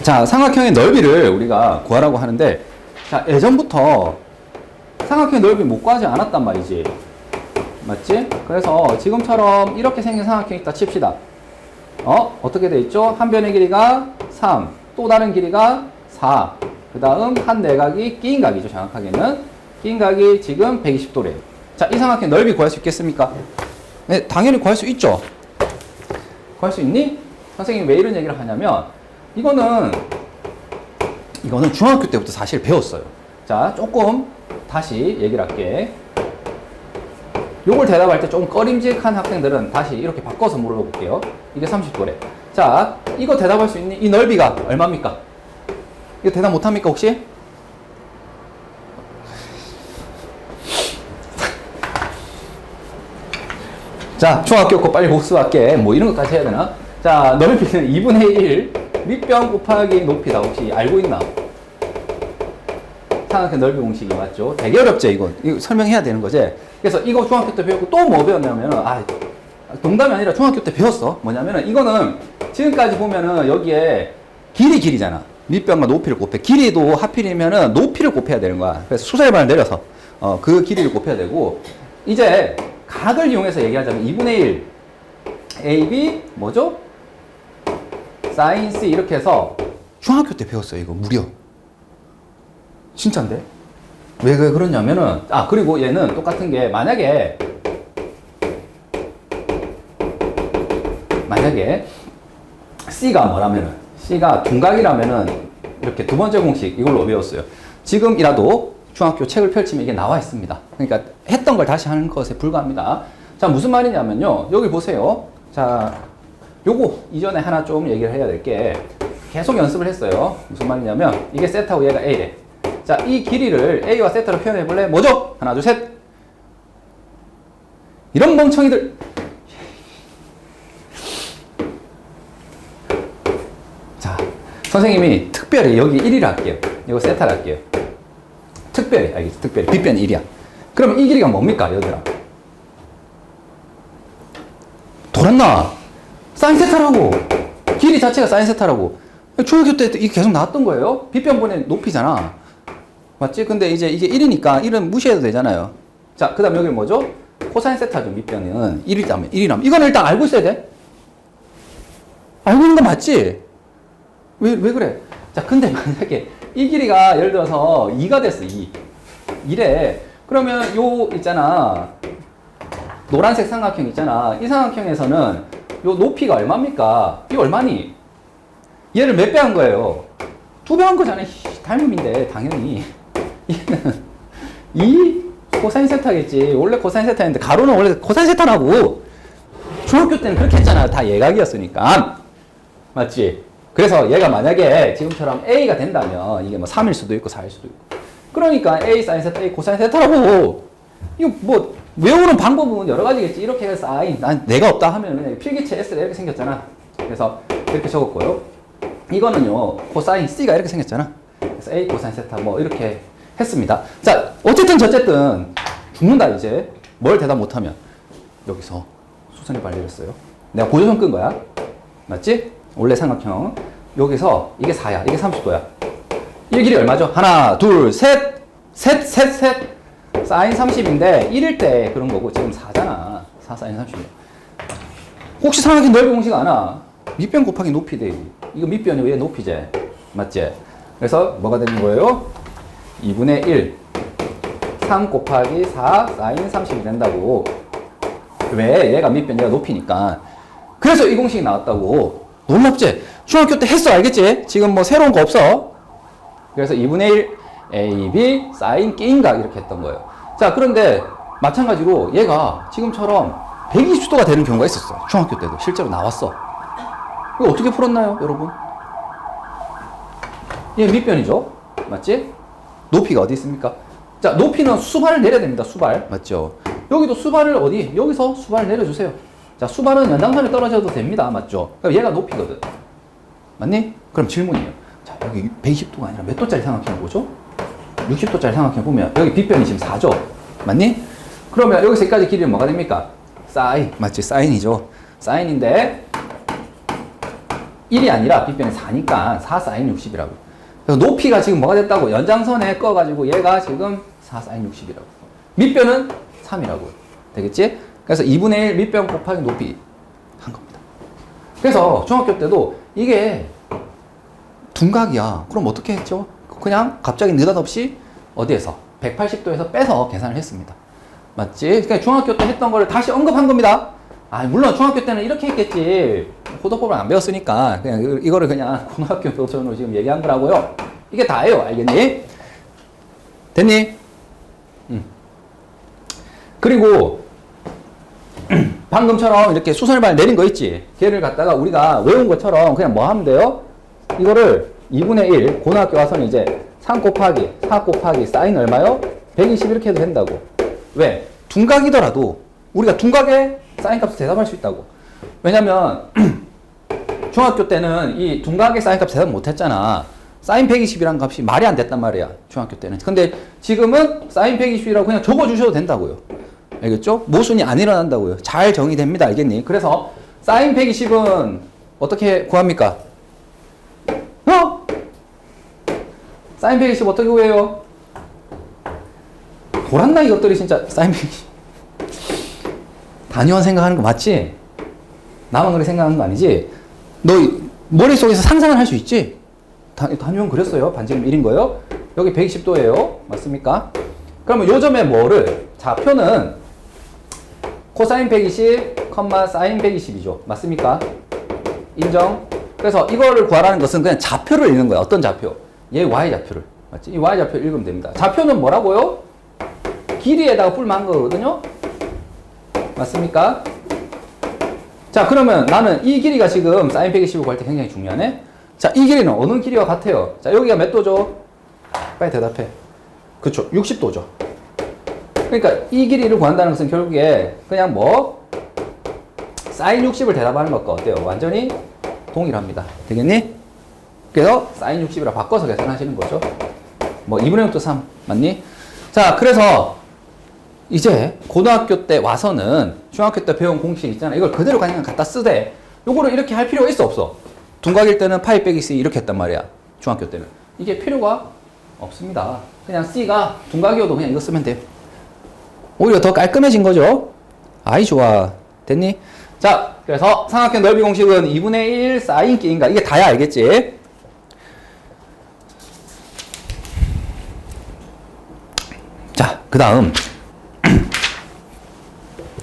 자, 삼각형의 넓이를 우리가 구하라고 하는데, 자, 예전부터 삼각형의 넓이 못 구하지 않았단 말이지. 맞지? 그래서 지금처럼 이렇게 생긴 삼각형이 있다 칩시다. 어떻게 돼 있죠? 한 변의 길이가 3, 또 다른 길이가 4. 그 다음 한 내각이 끼인 각이죠. 정확하게는 끼인 각이 지금 120도래요. 자, 이 삼각형 넓이 구할 수 있겠습니까? 네, 당연히 구할 수 있죠. 구할 수 있니? 선생님이 왜 이런 얘기를 하냐면 이거는 중학교 때부터 사실 배웠어요. 자, 조금 다시 얘기를 할게. 요걸 대답할 때 조금 꺼림직한 학생들은 다시 이렇게 바꿔서 물어볼게요. 이게 30도래. 자, 이거 대답할 수 있니? 이 넓이가 얼마입니까? 이거 대답 못합니까, 혹시? 자, 중학교 거 빨리 복습할게. 뭐 이런 것까지 해야 되나? 자, 넓이는 2분의 1 밑변 곱하기 높이다. 혹시 알고 있나? 삼각형 넓이 공식이 맞죠? 되게 어렵죠, 이거 설명해야 되는 거지. 그래서 이거 중학교 때 배웠고 또 뭐 배웠냐면은, 농담이 아니라 중학교 때 배웠어. 뭐냐면은 이거는 지금까지 보면은 여기에 길이잖아. 밑변과 높이를 곱해. 길이도 하필이면은 높이를 곱해야 되는 거야. 그래서 수설반을 내려서 그 길이를 곱해야 되고, 이제 각을 이용해서 얘기하자면 2분의 1 AB 뭐죠? sin C 이렇게 해서 중학교 때 배웠어요. 이거 무려. 진짜인데? 왜 그러냐면은, 그리고 얘는 똑같은 게, 만약에 C가 뭐라면은, C가 둔각이라면은, 이렇게 두 번째 공식, 이걸로 배웠어요. 지금이라도 중학교 책을 펼치면 이게 나와 있습니다. 그러니까 했던 걸 다시 하는 것에 불과합니다. 자, 무슨 말이냐면요. 여기 보세요. 자, 요거 이전에 하나 좀 얘기를 해야 될 게, 계속 연습을 했어요. 무슨 말이냐면, 이게 세타고 얘가 A래. 자, 이 길이를 A와 세타로 표현해 볼래? 뭐죠? 하나, 둘, 셋. 이런 멍청이들. 자, 선생님이 특별히 여기 1이라 할게요. 이거 세타를 할게요. 특별히, 알겠지? 특별히. 빗변이 1이야. 그러면 이 길이가 뭡니까, 얘들아? 돌았나? 사인 세타라고. 길이 자체가 사인 세타라고. 중학교 때 이게 계속 나왔던 거예요. 빗변분의 높이잖아. 맞지? 근데 이제 이게 1이니까 1은 무시해도 되잖아요. 자, 그 다음 여기 뭐죠? 코사인 세타죠, 밑변은. 1이라면. 이거는 일단 알고 있어야 돼. 알고 있는 거 맞지? 왜 그래? 자, 근데 만약에 이 길이가 예를 들어서 2가 됐어, 2. 이래. 그러면 요 있잖아. 노란색 삼각형 있잖아. 이 삼각형에서는 요 높이가 얼마입니까? 이 얼마니? 얘를 몇 배 한 거예요? 2배 한 거잖아. 닮음인데, 당연히. 얘는 2 코사인 세타겠지. 원래 코사인 세타인데, 가로는 원래 코사인 세타라고. 중학교 때는 그렇게 했잖아. 다 예각이었으니까. 맞지? 그래서 얘가 만약에 지금처럼 A가 된다면, 이게 뭐 3일 수도 있고 4일 수도 있고. 그러니까 A 사인 세타, A 코사인 세타라고. 이거 뭐, 외우는 방법은 여러 가지겠지. 이렇게 해서 사인, 내가 없다 하면 그냥 필기체 S가 이렇게 생겼잖아. 그래서 이렇게 적었고요. 이거는요, 코사인 C가 이렇게 생겼잖아. 그래서 A 코사인 세타 뭐 이렇게 했습니다. 자, 어쨌든 저쨌든 죽는다 이제. 뭘 대답 못하면 여기서 수선이 발려졌어요. 내가 고조선 끈 거야. 맞지? 원래 삼각형. 여기서 이게 4야. 이게 30도야. 이 길이 얼마죠? 하나, 둘, 셋. 사인 30인데 1일 때 그런 거고 지금 4잖아. 4 사인 30이야. 혹시 삼각형 넓이 공식 아나? 밑변 곱하기 높이 돼. 이거 밑변이 왜 높이지? 맞지? 그래서 뭐가 되는 거예요? 2분의 1 3 곱하기 4 사인 30이 된다고. 왜? 얘가 밑변, 얘가 높이니까. 그래서 이 공식이 나왔다고. 놀랍지? 중학교 때 했어, 알겠지? 지금 뭐 새로운 거 없어. 그래서 2분의 1 A, B 사인 끼인각 이렇게 했던 거예요. 자, 그런데 마찬가지로 얘가 지금처럼 120도가 되는 경우가 있었어. 중학교 때도 실제로 나왔어. 이거 어떻게 풀었나요, 여러분? 얘 밑변이죠? 맞지? 높이가 어디 있습니까? 자, 높이는 수발을 내려야 됩니다. 수발. 맞죠? 여기도 수발을 어디? 여기서 수발을 내려주세요. 자, 수발은 연장선에 떨어져도 됩니다. 맞죠? 그럼 얘가 높이거든. 맞니? 그럼 질문이에요. 자, 여기 120도가 아니라 몇 도짜리 삼각형을 보죠? 60도짜리 삼각형 보면 여기 빗변이 지금 4죠? 맞니? 그러면 여기서 여기까지 길이는 뭐가 됩니까? 사인. 맞지? 사인이죠. 사인인데 1이 아니라 B변이 4니까 4 사인 60이라고. 그래서 높이가 지금 뭐가 됐다고? 연장선에 꺼가지고 얘가 지금 4 사인 60이라고. 밑변은 3이라고. 되겠지? 그래서 2분의 1 밑변 곱하기 높이 한 겁니다. 그래서 중학교 때도 이게 둔각이야. 그럼 어떻게 했죠? 그냥 갑자기 느닷없이 어디에서? 180도에서 빼서 계산을 했습니다. 맞지? 그러니까 중학교 때 했던 거를 다시 언급한 겁니다. 아, 물론 중학교 때는 이렇게 했겠지. 호도법을 안 배웠으니까 그냥 이거를 그냥 고등학교 버전으로 지금 얘기한 거라고요. 이게 다예요. 알겠니? 됐니? 그리고 방금처럼 이렇게 수선발 내린 거 있지? 걔를 갖다가 우리가 외운 것처럼 그냥 뭐 하면 돼요? 이거를 2분의 1 고등학교 와서는 이제 3 곱하기 4 곱하기 사인 얼마요? 120 이렇게 해도 된다고. 왜? 둔각이더라도 우리가 둔각에 사인 값을 대답할 수 있다고. 왜냐면 중학교 때는 이 둔각의 사인 값 대답 못 했잖아. 사인 120이라는 값이 말이 안 됐단 말이야. 중학교 때는. 근데 지금은 사인 120이라고 그냥 적어 주셔도 된다고요. 알겠죠? 모순이 안 일어난다고요. 잘 정의됩니다. 알겠니? 그래서 사인 120은 어떻게 구합니까? 사인 120 어떻게 구해요? 돌았나 이것들이 진짜. 사인 120 단위원 생각하는 거 맞지? 나만 그렇게 생각하는 거 아니지? 너 머릿속에서 상상을 할 수 있지? 단위원 그렸어요. 반지름 1인 거요. 여기 120도예요. 맞습니까? 그러면 요 점에 뭐를? 좌표는 코사인 120, 사인 120이죠. 맞습니까? 인정? 그래서 이거를 구하라는 것은 그냥 좌표를 읽는 거야. 어떤 좌표? 얘 y좌표를. 맞지? 이 y좌표 읽으면 됩니다. 좌표는 뭐라고요? 길이에다가 뿔만 거거든요. 맞습니까? 자, 그러면 나는 이 길이가 지금 사인 120을 구할 때 굉장히 중요하네. 자, 이 길이는 어느 길이와 같아요? 자, 여기가 몇 도죠? 빨리 대답해. 그쵸, 60도죠. 그러니까 이 길이를 구한다는 것은 결국에 그냥 뭐 사인 60을 대답하는 것과 어때요? 완전히 동일합니다. 되겠니? 그래서 사인 60이라 바꿔서 계산하시는 거죠. 뭐 2분의 6도 3 맞니? 자, 그래서 이제 고등학교 때 와서는 중학교 때 배운 공식 있잖아. 이걸 그대로 그냥 갖다 쓰되 요거를 이렇게 할 필요가 있어 없어? 둔각일 때는 파이 빼기 C 이렇게 했단 말이야. 중학교 때는. 이게 필요가 없습니다. 그냥 C가 둔각이어도 그냥 이거 쓰면 돼요. 오히려 더 깔끔해진 거죠. 아이 좋아. 됐니? 자, 그래서 삼각형 넓이 공식은 2분의 1 사인 끼인가 이게 다야. 알겠지? 자, 그 다음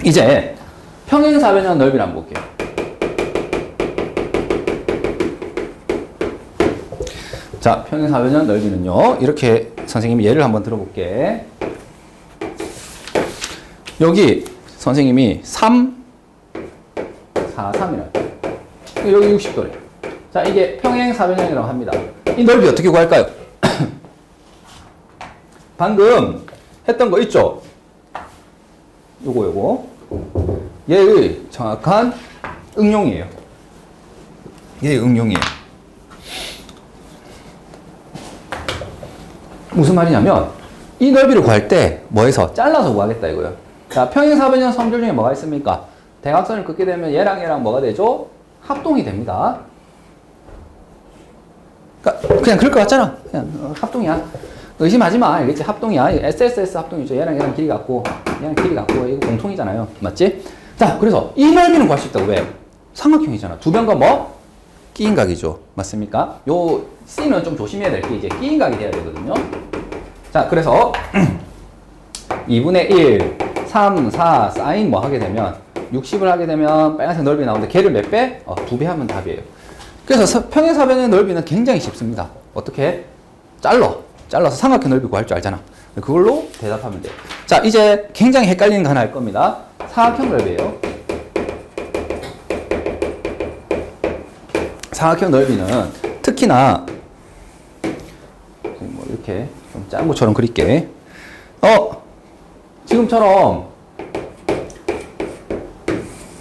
이제 평행사변형 넓이를 한번 볼게요. 자, 평행사변형 넓이는요. 이렇게 선생님이 예를 한번 들어볼게. 여기 선생님이 3, 4, 3이라. 여기 60도래. 자, 이게 평행사변형이라고 합니다. 이 넓이 어떻게 구할까요? 방금 했던 거 있죠? 요거. 얘의 정확한 응용이에요. 얘의 응용이에요. 무슨 말이냐면 이 넓이를 구할 때 뭐해서 잘라서 구하겠다 이거예요. 자, 평행사변형 섬들 중에 뭐가 있습니까? 대각선을 긋게 되면 얘랑 뭐가 되죠? 합동이 됩니다. 그냥 그럴 것 같잖아. 그냥 합동이야. 의심하지 마. 알겠지? 합동이야. SSS 합동이죠. 얘랑 길이 같고 얘랑 길이 같고 이거 공통이잖아요. 맞지? 자, 그래서 이 넓이는 구할 수 있다고. 왜? 삼각형이잖아. 두 변과 뭐? 끼인각이죠. 맞습니까? 요 C는 좀 조심해야 될 게 이제 끼인각이 돼야 되거든요. 자, 그래서 2분의 1, 3, 4 사인 뭐 하게 되면 60을 하게 되면 빨간색 넓이 나오는데 걔를 몇 배? 2배 하면 답이에요. 그래서 평행사변의 넓이는 굉장히 쉽습니다. 어떻게? 잘라서 삼각형 넓이 구할 줄 알잖아. 그걸로 대답하면 돼요. 자, 이제 굉장히 헷갈리는 거 하나 할 겁니다. 사각형 넓이에요. 사각형 넓이는 특히나 뭐 이렇게 좀 작은 것처럼 그릴게. 지금처럼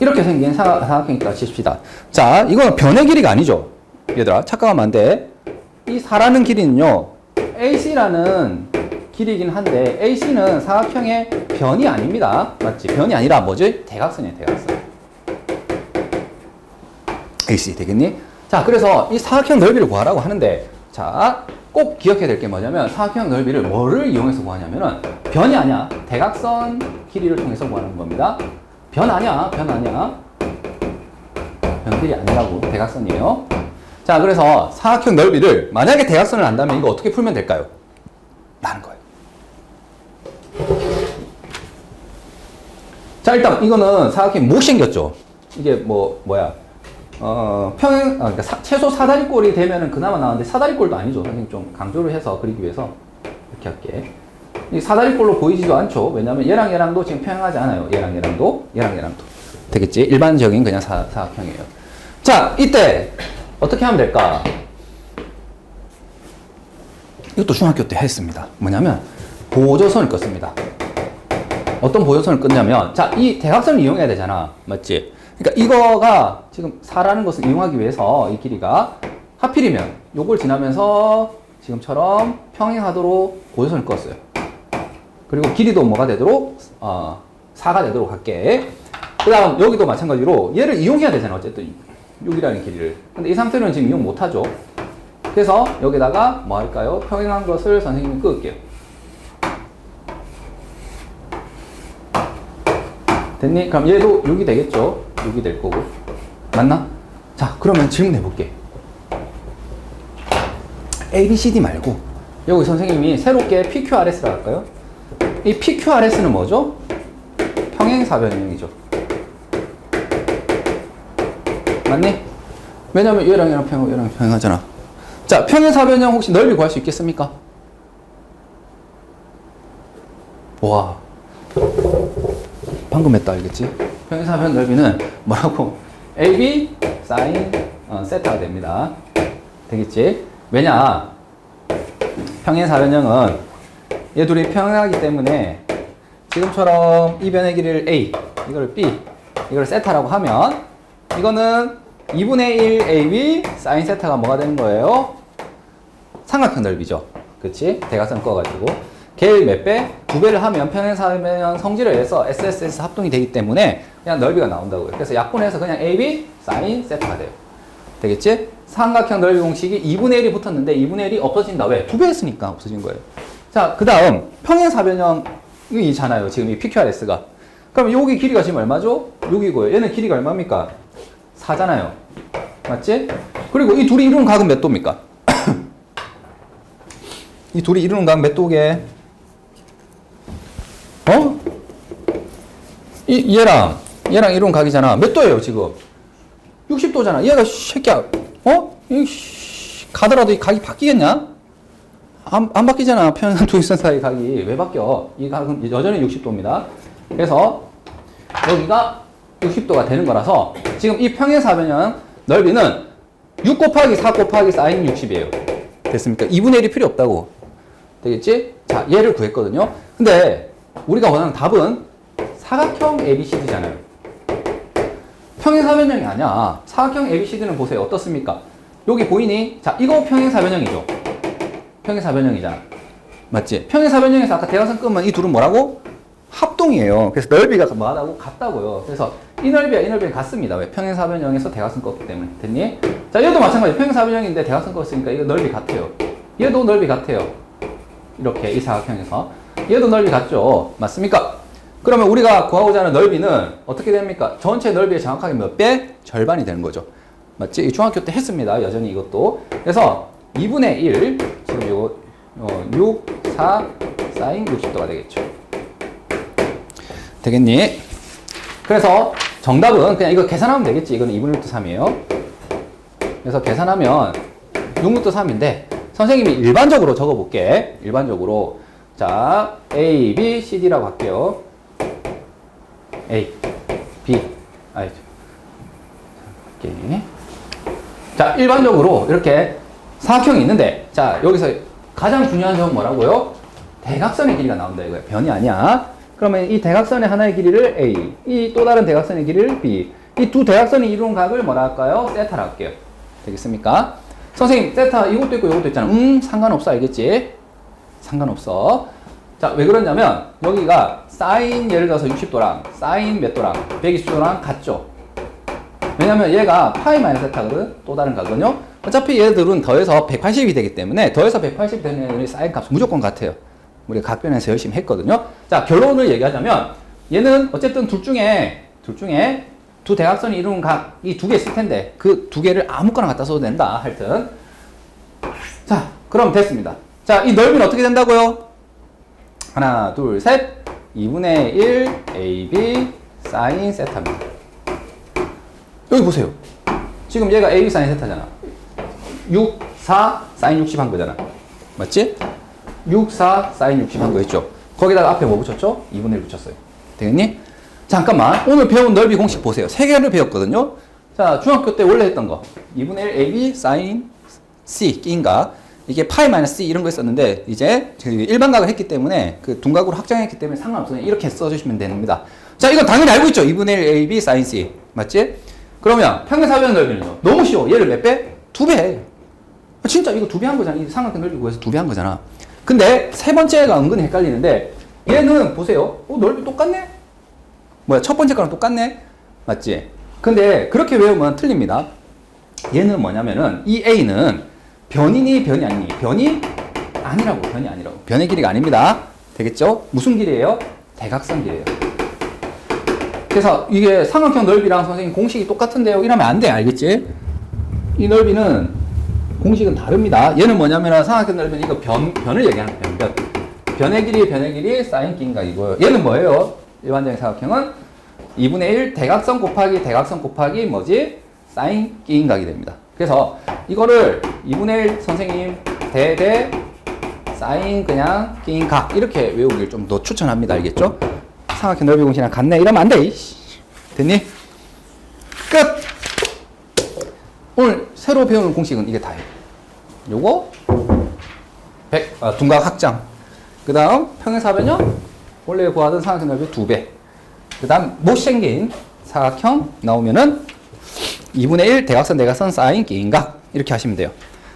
이렇게 생긴 사각형이 있다 칩시다. 자, 이거는 변의 길이가 아니죠. 얘들아, 착각하면 안 돼. 이 4라는 길이는요, AC라는 길이긴 한데 AC는 사각형의 변이 아닙니다. 맞지? 변이 아니라 뭐지? 대각선이에요. 대각선. AC 되겠니? 자, 그래서 이 사각형 넓이를 구하라고 하는데, 자, 꼭 기억해야 될 게 뭐냐면, 사각형 넓이를 뭐를 이용해서 구하냐면은, 변이 아니야. 대각선 길이를 통해서 구하는 겁니다. 변 아니야. 변 아니야. 변길이 아니라고. 대각선이에요. 자, 그래서 사각형 넓이를, 만약에 대각선을 안다면 이거 어떻게 풀면 될까요? 라는 거예요. 자, 일단 이거는 사각형이 못생겼죠. 이게 뭐야. 그러니까 최소 사다리꼴이 되면은 그나마 나오는데 사다리꼴도 아니죠. 선생님 좀 강조를 해서 그리기 위해서 이렇게 할게. 이 사다리꼴로 보이지도 않죠. 왜냐면 얘랑도 지금 평행하지 않아요. 얘랑도. 되겠지? 일반적인 그냥 사각형이에요. 자, 이때 어떻게 하면 될까? 이것도 중학교 때 했습니다. 뭐냐면 보조선을 껐습니다. 어떤 보조선을 껐냐면, 자, 이 대각선을 이용해야 되잖아. 맞지? 그러니까 이거가 지금 4라는 것을 이용하기 위해서 이 길이가 하필이면 요걸 지나면서 지금처럼 평행하도록 보조선을 껐어요. 그리고 길이도 뭐가 되도록 4가 되도록 할게. 그 다음 여기도 마찬가지로 얘를 이용해야 되잖아. 어쨌든 6이라는 길이를. 근데 이 상태로는 지금 이용 못하죠. 그래서 여기다가 뭐 할까요? 평행한 것을 선생님이 끊을게요. 됐니? 그럼 얘도 6이 되겠죠? 6이 될 거고. 맞나? 자, 그러면 질문해 볼게. A, B, C, D 말고 여기 선생님이 새롭게 PQRS라고 할까요? 이 PQRS는 뭐죠? 평행사변형이죠. 맞니? 왜냐면 얘랑 평행하잖아. 자, 평행사변형 혹시 넓이 구할 수 있겠습니까? 와, 방금 했다 알겠지? 평행사변 넓이는 뭐라고? AB 사인 세타가 됩니다. 되겠지? 왜냐? 평행사변형은 얘 둘이 평행하기 때문에 지금처럼 이 변의 길이를 A, 이걸 B, 이걸 세타라고 하면 이거는 2분의 1 AB 사인 세타가 뭐가 되는 거예요? 삼각형 넓이죠. 그치? 대각선 꺼가지고 걔를 몇 배? 2배를 하면 평행사변형 성질을 해서 SSS 합동이 되기 때문에 그냥 넓이가 나온다고요. 그래서 약분해서 그냥 AB 사인 세타가 돼요. 되겠지? 삼각형 넓이 공식이 2분의 1이 붙었는데 2분의 1이 없어진다. 왜? 2배 했으니까 없어진 거예요. 자, 그 다음 평행사변형이잖아요. 지금 이 PQRS가. 그럼 여기 길이가 지금 얼마죠? 6이고요. 얘는 길이가 얼마입니까? 4잖아요. 맞지? 그리고 이 둘이 이루는 각은 몇 도입니까? 이 둘이 이루는 각 몇 도게? 얘랑 이루는 각이잖아. 몇 도예요, 지금? 60도잖아. 얘가, 새끼야, 가더라도 이 각이 바뀌겠냐? 안 바뀌잖아. 평행한 두 일선 사이 각이. 왜 바뀌어? 이 각은 여전히 60도입니다. 그래서, 여기가 60도가 되는 거라서, 지금 이 평행사변형 넓이는 6 곱하기 4 곱하기 사인 60이에요. 됐습니까? 2분의 1이 필요 없다고. 되겠지? 자, 얘를 구했거든요. 근데, 우리가 원하는 답은 사각형 ABCD잖아요. 평행사변형이 아니야. 사각형 ABCD는 보세요. 어떻습니까? 여기 보이니? 자, 이거 평행사변형이죠. 평행사변형이잖아. 맞지? 평행사변형에서 아까 대각선 끄면 이 둘은 뭐라고? 합동이에요. 그래서 넓이가 뭐하다고? 같다고요. 그래서 이 넓이와 이 넓이는 같습니다. 왜? 평행사변형에서 대각선 껐기 때문에. 됐니? 자, 얘도 마찬가지. 평행사변형인데 대각선 껐으니까 이거 넓이 같아요. 얘도 넓이 같아요. 이렇게 이 사각형에서. 얘도 넓이 같죠? 맞습니까? 그러면 우리가 구하고자 하는 넓이는 어떻게 됩니까? 전체 넓이의 정확하게 몇 배? 절반이 되는 거죠. 맞지? 이 중학교 때 했습니다. 여전히 이것도. 그래서 2분의 1, 지금 이거 6, 4, 사인 60도가 되겠죠. 되겠니? 그래서 정답은 그냥 이거 계산하면 되겠지. 이거는 2분의 1도 3이에요. 그래서 계산하면 6루트 3인데 선생님이 일반적으로 적어볼게. 일반적으로. 자, A, B, C, D라고 할게요. A, B, 오케이. 자, 일반적으로 이렇게 사각형이 있는데, 자, 여기서 가장 중요한 점은 뭐라고요? 대각선의 길이가 나온다 이거예요. 변이 아니야. 그러면 이 대각선의 하나의 길이를 A, 이 또 다른 대각선의 길이를 B, 이 두 대각선이 이루는 각을 뭐라 할까요? 세타라 할게요. 되겠습니까? 선생님, 세타 이것도 있고 이것도 있잖아. 상관없어. 알겠지? 상관없어. 자, 왜 그러냐면 여기가 사인 예를 들어서 60도랑 사인 몇 도랑 120도랑 같죠? 왜냐면 얘가 파이 마이너스 세타거든. 또 다른 가거든요. 어차피 얘들은 더해서 180이 되기 때문에 더해서 180 되는 애들이 사인 값 무조건 같아요. 우리가 각변에서 열심히 했거든요. 자, 결론을 얘기하자면 얘는 어쨌든 둘 중에 두 대각선이 이루는 각이 두 개 있을 텐데 그 두 개를 아무거나 갖다 써도 된다. 하여튼 자, 그럼 됐습니다. 자, 이 넓이는 어떻게 된다고요? 하나, 둘, 셋. 2분의 1 AB 사인 세타입니다. 여기 보세요. 지금 얘가 AB 사인 세타잖아. 6, 4 사인 60 한 거잖아. 맞지? 6, 4 사인 60 한 거 있죠? 거기다가 앞에 뭐 붙였죠? 2분의 1 붙였어요. 되겠니? 잠깐만. 오늘 배운 넓이 공식 보세요. 세 개를 배웠거든요. 자, 중학교 때 원래 했던 거. 2분의 1 AB 사인 C 끼인가? 이게 파이 마이너스 C 이런 거 있었는데 이제 일반각을 했기 때문에 그 둔각으로 확장했기 때문에 상관없어요. 이렇게 써주시면 됩니다. 자, 이건 당연히 알고 있죠. 2분의 1 AB 사인 C. 맞지? 그러면 평행사변 넓이는요. 너무 쉬워. 얘를 몇 배? 2배. 진짜 이거 2배 한 거잖아. 이 삼각형 넓이 구해서 2배 한 거잖아. 근데 세 번째가 은근히 헷갈리는데 얘는 보세요. 넓이 똑같네? 뭐야, 첫 번째 거랑 똑같네? 맞지? 근데 그렇게 외우면 틀립니다. 얘는 뭐냐면은 이 A는 변이니 변이 아니니? 변이 아니라고. 변이 아니라고. 변의 길이가 아닙니다. 되겠죠? 무슨 길이에요? 대각선 길이에요. 그래서 이게 삼각형 넓이랑 선생님 공식이 똑같은데요. 이러면 안 돼. 알겠지? 이 넓이는 공식은 다릅니다. 얘는 뭐냐면 삼각형 넓이는 이거 변을 얘기하는 거예요. 변의 길이 사인 끼인각이고요. 얘는 뭐예요? 일반적인 삼각형은 2분의 1 대각선 곱하기 뭐지? 사인 끼인각이 됩니다. 그래서 이거를 2분의 1 선생님 대 사인 그냥 끼인각 이렇게 외우길 좀 더 추천합니다. 알겠죠? 삼각형 넓이 공식이랑 같네. 이러면 안 돼. 됐니? 끝! 오늘 새로 배우는 공식은 이게 다예요. 요거 둔각 확장. 그 다음 평행사변요. 원래 구하던 삼각형 넓이 2배. 그 다음 못생긴 사각형 나오면은 2분의 1 대각선 사인 끼인각 이렇게 하시면 돼요.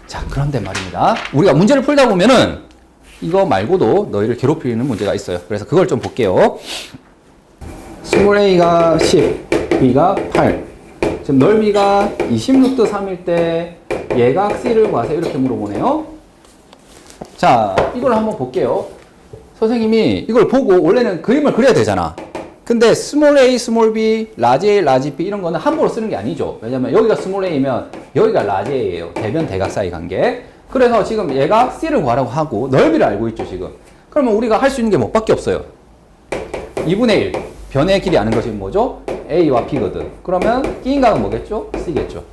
자, 그런데 말입니다. 우리가 문제를 풀다 보면은 이거 말고도 너희를 괴롭히는 문제가 있어요. 그래서 그걸 좀 볼게요. 스몰 a가 10, b가 8. 지금 넓이가 20루트 3일 때 예각 c를 구하세요. 이렇게 물어보네요. 자, 이걸 한번 볼게요. 선생님이 이걸 보고 원래는 그림을 그려야 되잖아. 근데 스몰 a, 스몰 b, 라지 a, 라지 b 이런 거는 함부로 쓰는 게 아니죠. 왜냐면 여기가 스몰 a면 여기가 라지 a예요. 대변 대각 사이 관계. 그래서 지금 얘가 c를 구하라고 하고 넓이를 알고 있죠, 지금. 그러면 우리가 할 수 있는 게 뭐밖에 없어요. 2분의 1. 변의 길이 아는 것이 뭐죠? a와 b거든. 그러면 끼인각은 뭐겠죠? c겠죠.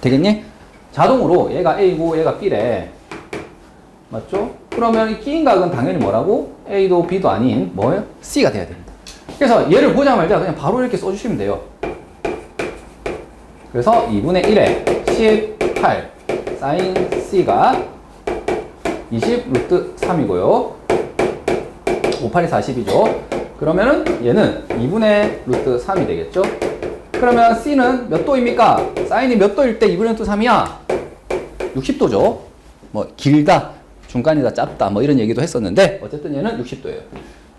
되겠니? 자동으로 얘가 a고 얘가 b래. 맞죠? 그러면 이 끼인각은 당연히 뭐라고? A도 B도 아닌 뭐예요? C가 돼야 됩니다. 그래서 얘를 보자마자 그냥 바로 이렇게 써주시면 돼요. 그래서 2분의 1에 18 사인 C가 20 루트 3이고요. 58이 40이죠. 그러면은 얘는 2분의 루트 3이 되겠죠? 그러면 C는 몇 도입니까? 사인이 몇 도일 때 2분의 루트 3이야? 60도죠. 뭐 길다. 중간이다 짧다 뭐 이런 얘기도 했었는데 어쨌든 얘는 60도예요.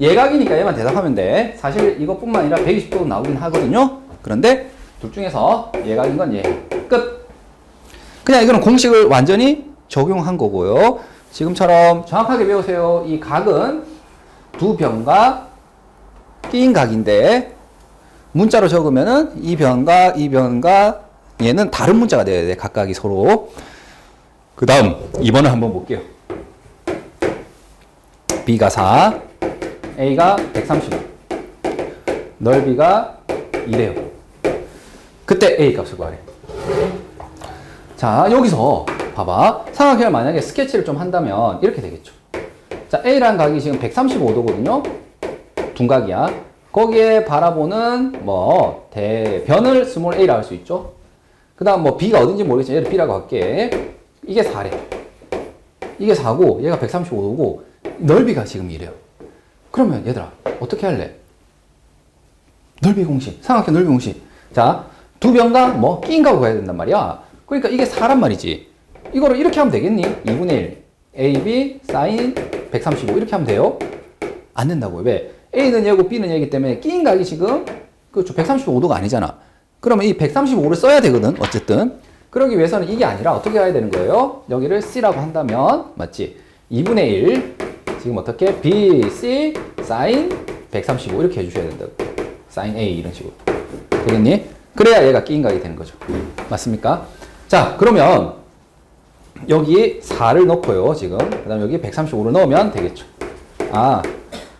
예각이니까 얘만 대답하면 돼. 사실 이것뿐만 아니라 120도 나오긴 하거든요. 그런데 둘 중에서 예각인 건 얘. 끝. 그냥 이거는 공식을 완전히 적용한 거고요. 지금처럼 정확하게 배우세요. 이 각은 두 변과 끼인 각인데 문자로 적으면은 이 변과 이 변과 얘는 다른 문자가 돼야 돼. 각각이 서로. 그 다음 2번을 한번 볼게요. B가 4, A가 135, 넓이가 2래요. 그때 A 값을 구하래. 자, 여기서 봐봐. 삼각형을 만약에 스케치를 좀 한다면 이렇게 되겠죠. 자, A라는 각이 지금 135도거든요. 둔각이야. 거기에 바라보는 뭐 대변을 스몰 a라 할 수 있죠. 그 다음 뭐 B가 어딘지 모르겠지만 얘를 B라고 할게. 이게 4래. 이게 4고 얘가 135도고 넓이가 지금 이래요. 그러면 얘들아 어떻게 할래? 넓이 공식, 삼각형 넓이 공식. 자, 두 변과 뭐 끼인각을 구해야 된단 말이야. 그러니까 이게 4란 말이지. 이거를 이렇게 하면 되겠니? 2분의 1 AB 사인 135 이렇게 하면 돼요? 안 된다고요. 왜? A는 얘고 B는 얘기 때문에 끼인각이 지금 그렇죠. 135도가 아니잖아. 그러면 이 135를 써야 되거든, 어쨌든. 그러기 위해서는 이게 아니라 어떻게 해야 되는 거예요? 여기를 C라고 한다면, 맞지? 2분의 1, 지금 어떻게? B, C, sin 135 이렇게 해주셔야 된다고. sin A 이런 식으로. 되겠니? 그래야 얘가 끼인각이 되는 거죠. 맞습니까? 자, 그러면 여기 4를 넣고요, 지금. 그 다음에 여기 135를 넣으면 되겠죠. 아,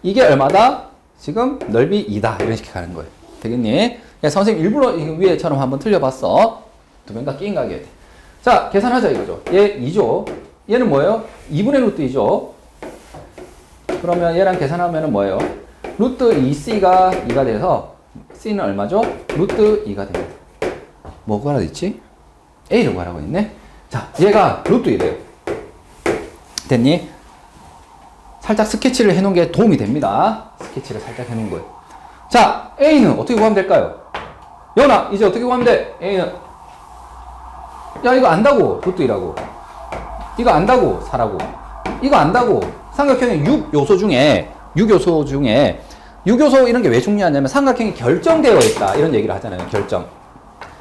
이게 얼마다? 지금 넓이 2다. 이런 식으로 가는 거예요. 되겠니? 야, 선생님 일부러 위에처럼 한번 틀려봤어. 두 변가 끼인각이 해야 돼. 자, 계산하자 이거죠. 얘 2죠. 얘는 뭐예요? 2분의 루트 2죠. 그러면 얘랑 계산하면 뭐예요? 루트 2c가 2가 돼서 c는 얼마죠? 루트 2가 됩니다. 뭐 구하라 했지? a를 구하라고 했네. 자, 얘가 루트 2래요. 됐니? 살짝 스케치를 해놓은 게 도움이 됩니다. 스케치를 살짝 해놓은 거예요. 자, a는 어떻게 구하면 될까요? 연아, 이제 어떻게 구하면 돼? a는 야, 이거 안다고 루트 2라고, 이거 안다고 4라고, 이거 안다고. 삼각형의 6요소 중에 6요소 이런 게 왜 중요하냐면 삼각형이 결정되어 있다 이런 얘기를 하잖아요. 결정.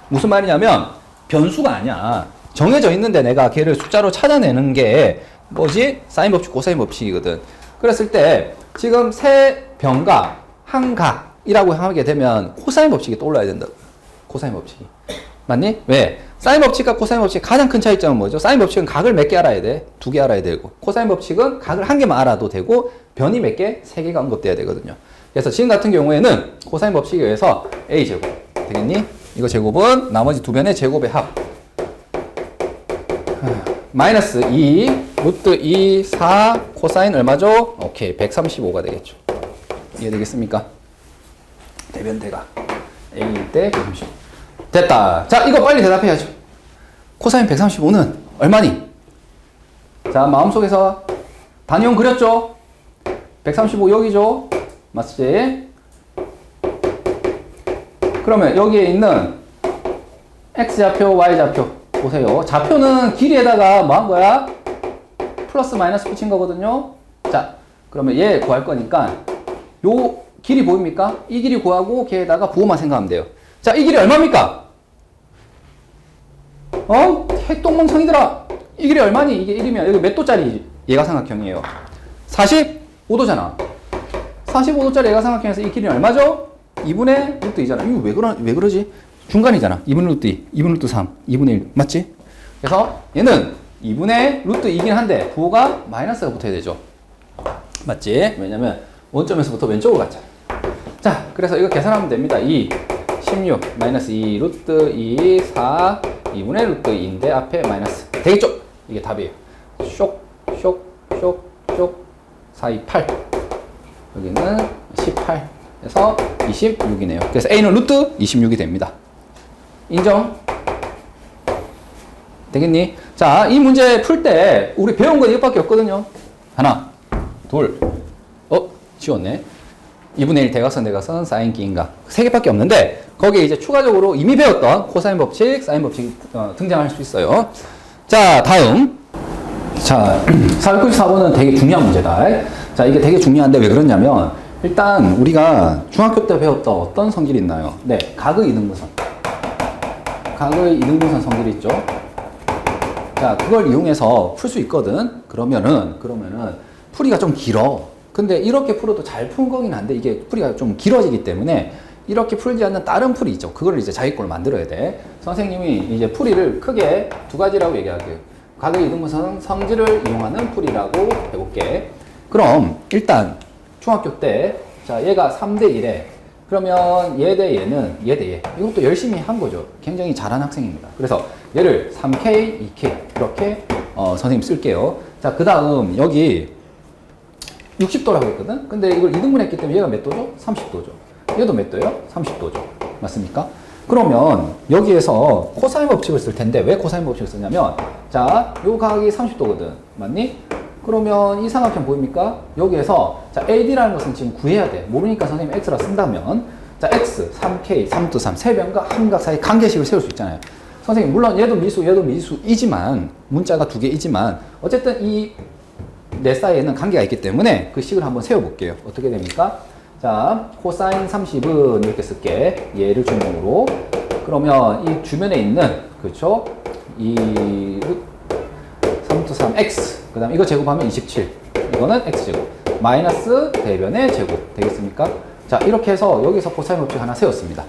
무슨 말이냐면 변수가 아니야. 정해져 있는데 내가 걔를 숫자로 찾아내는 게 뭐지? 사인 법칙, 코사인 법칙이거든. 그랬을 때 지금 세 변가 한 각이라고 하게 되면 코사인 법칙이 떠올라야 된다고. 코사인 법칙이. 맞니? 왜? 사인 법칙과 코사인 법칙의 가장 큰 차이점은 뭐죠? 사인 법칙은 각을 몇 개 알아야 돼? 2개 알아야 되고, 코사인 법칙은 각을 한 개만 알아도 되고 변이 몇 개? 3개가 언급돼야 되거든요. 그래서 지금 같은 경우에는 코사인 법칙에 의해서 a제곱 되겠니? 이거 제곱은 나머지 두 변의 제곱의 합 마이너스 2 루트 2 4 코사인 얼마죠? 오케이, 135가 되겠죠. 이해되겠습니까? 대변대가 a 대 135 됐다. 자, 이거 빨리 대답해야죠. 코사인 135는 얼마니? 자, 마음속에서 단위형 그렸죠? 135 여기죠? 맞지? 그러면 여기에 있는 x좌표, y좌표 보세요. 좌표는 길이에다가 뭐 한 거야? 플러스 마이너스 붙인 거거든요. 자, 그러면 얘 구할 거니까 요 길이 보입니까? 이 길이 구하고 걔에다가 부호만 생각하면 돼요. 자, 이 길이 얼마입니까? 핵똥멍청이들아. 이 길이 얼마니? 이게 1이면 여기 몇 도짜리 얘가 삼각형이에요? 45도잖아. 45도짜리 얘가 삼각형에서 이 길이 얼마죠? 2분의 루트 2잖아. 이거 왜 그러지? 중간이잖아. 2분의 루트 2, 2분의 루트 3, 2분의 1. 맞지? 그래서 얘는 2분의 루트 2긴 한데 부호가 마이너스가 붙어야 되죠. 맞지? 왜냐면 원점에서부터 왼쪽으로 갔잖아. 자, 그래서 이거 계산하면 됩니다. 2, 16, 마이너스 2, 루트 2, 4, 2분의 루트 2인데 앞에 마이너스. 되겠죠? 이게 답이에요. 쇽, 4, 2, 8. 여기는 18. 그래서 26이네요. 그래서 A는 루트 26이 됩니다. 인정? 되겠니? 자, 이 문제 풀 때 우리 배운 건 이것밖에 없거든요. 하나, 둘, 지웠네. 2분의 1 대각선, 대각선, 사인 기인각. 3개밖에 없는데 거기에 이제 추가적으로 이미 배웠던 코사인 법칙, 사인 법칙이 등장할 수 있어요. 자, 다음. 자, 494번은 되게 중요한 문제다. 자, 이게 되게 중요한데 왜 그러냐면 일단 우리가 중학교 때 배웠던 어떤 성질이 있나요? 네, 각의 이등분선. 각의 이등분선 성질이 있죠. 자, 그걸 이용해서 풀 수 있거든. 그러면은 풀이가 좀 길어. 근데 이렇게 풀어도 잘 푼 거긴 한데 이게 풀이가 좀 길어지기 때문에 이렇게 풀지 않는 다른 풀이 있죠. 그걸 이제 자기 걸로 만들어야 돼. 선생님이 이제 풀이를 크게 두 가지라고 얘기할게요. 각의 이등분선 성질을 이용하는 풀이라고 해볼게. 그럼 일단 중학교 때 자, 얘가 3대 1에 그러면 얘 대 얘는 얘 대 얘. 이것도 열심히 한 거죠. 굉장히 잘한 학생입니다. 그래서 얘를 3K, 2K 이렇게 선생님 쓸게요. 자, 그 다음 여기 60도라고 했거든? 근데 이걸 2등분 했기 때문에 얘가 몇 도죠? 30도죠. 얘도 몇 도예요? 30도죠. 맞습니까? 그러면 여기에서 코사인 법칙을 쓸 텐데 왜 코사인 법칙을 쓰냐면 자, 요 각이 30도거든. 맞니? 그러면 이 삼각형 보입니까? 여기에서 자, AD라는 것은 지금 구해야 돼. 모르니까 선생님 X라 쓴다면 자, X, 3K, 3도 3, 세 변과 한 각 사이 관계식을 세울 수 있잖아요. 선생님 물론 얘도 미수이지만 문자가 두 개이지만 어쨌든 이 네 사이에는 관계가 있기 때문에 그 식을 한번 세워볼게요. 어떻게 됩니까? 자, 코사인 30은 이렇게 쓸게. 얘를 중심으로. 그러면 이 주변에 있는, 그렇죠? 이 3 3x, 그 다음 이거 제곱하면 27. 이거는 x제곱. 마이너스 대변의 제곱. 되겠습니까? 자, 이렇게 해서 여기서 코사인 법칙 하나 세웠습니다.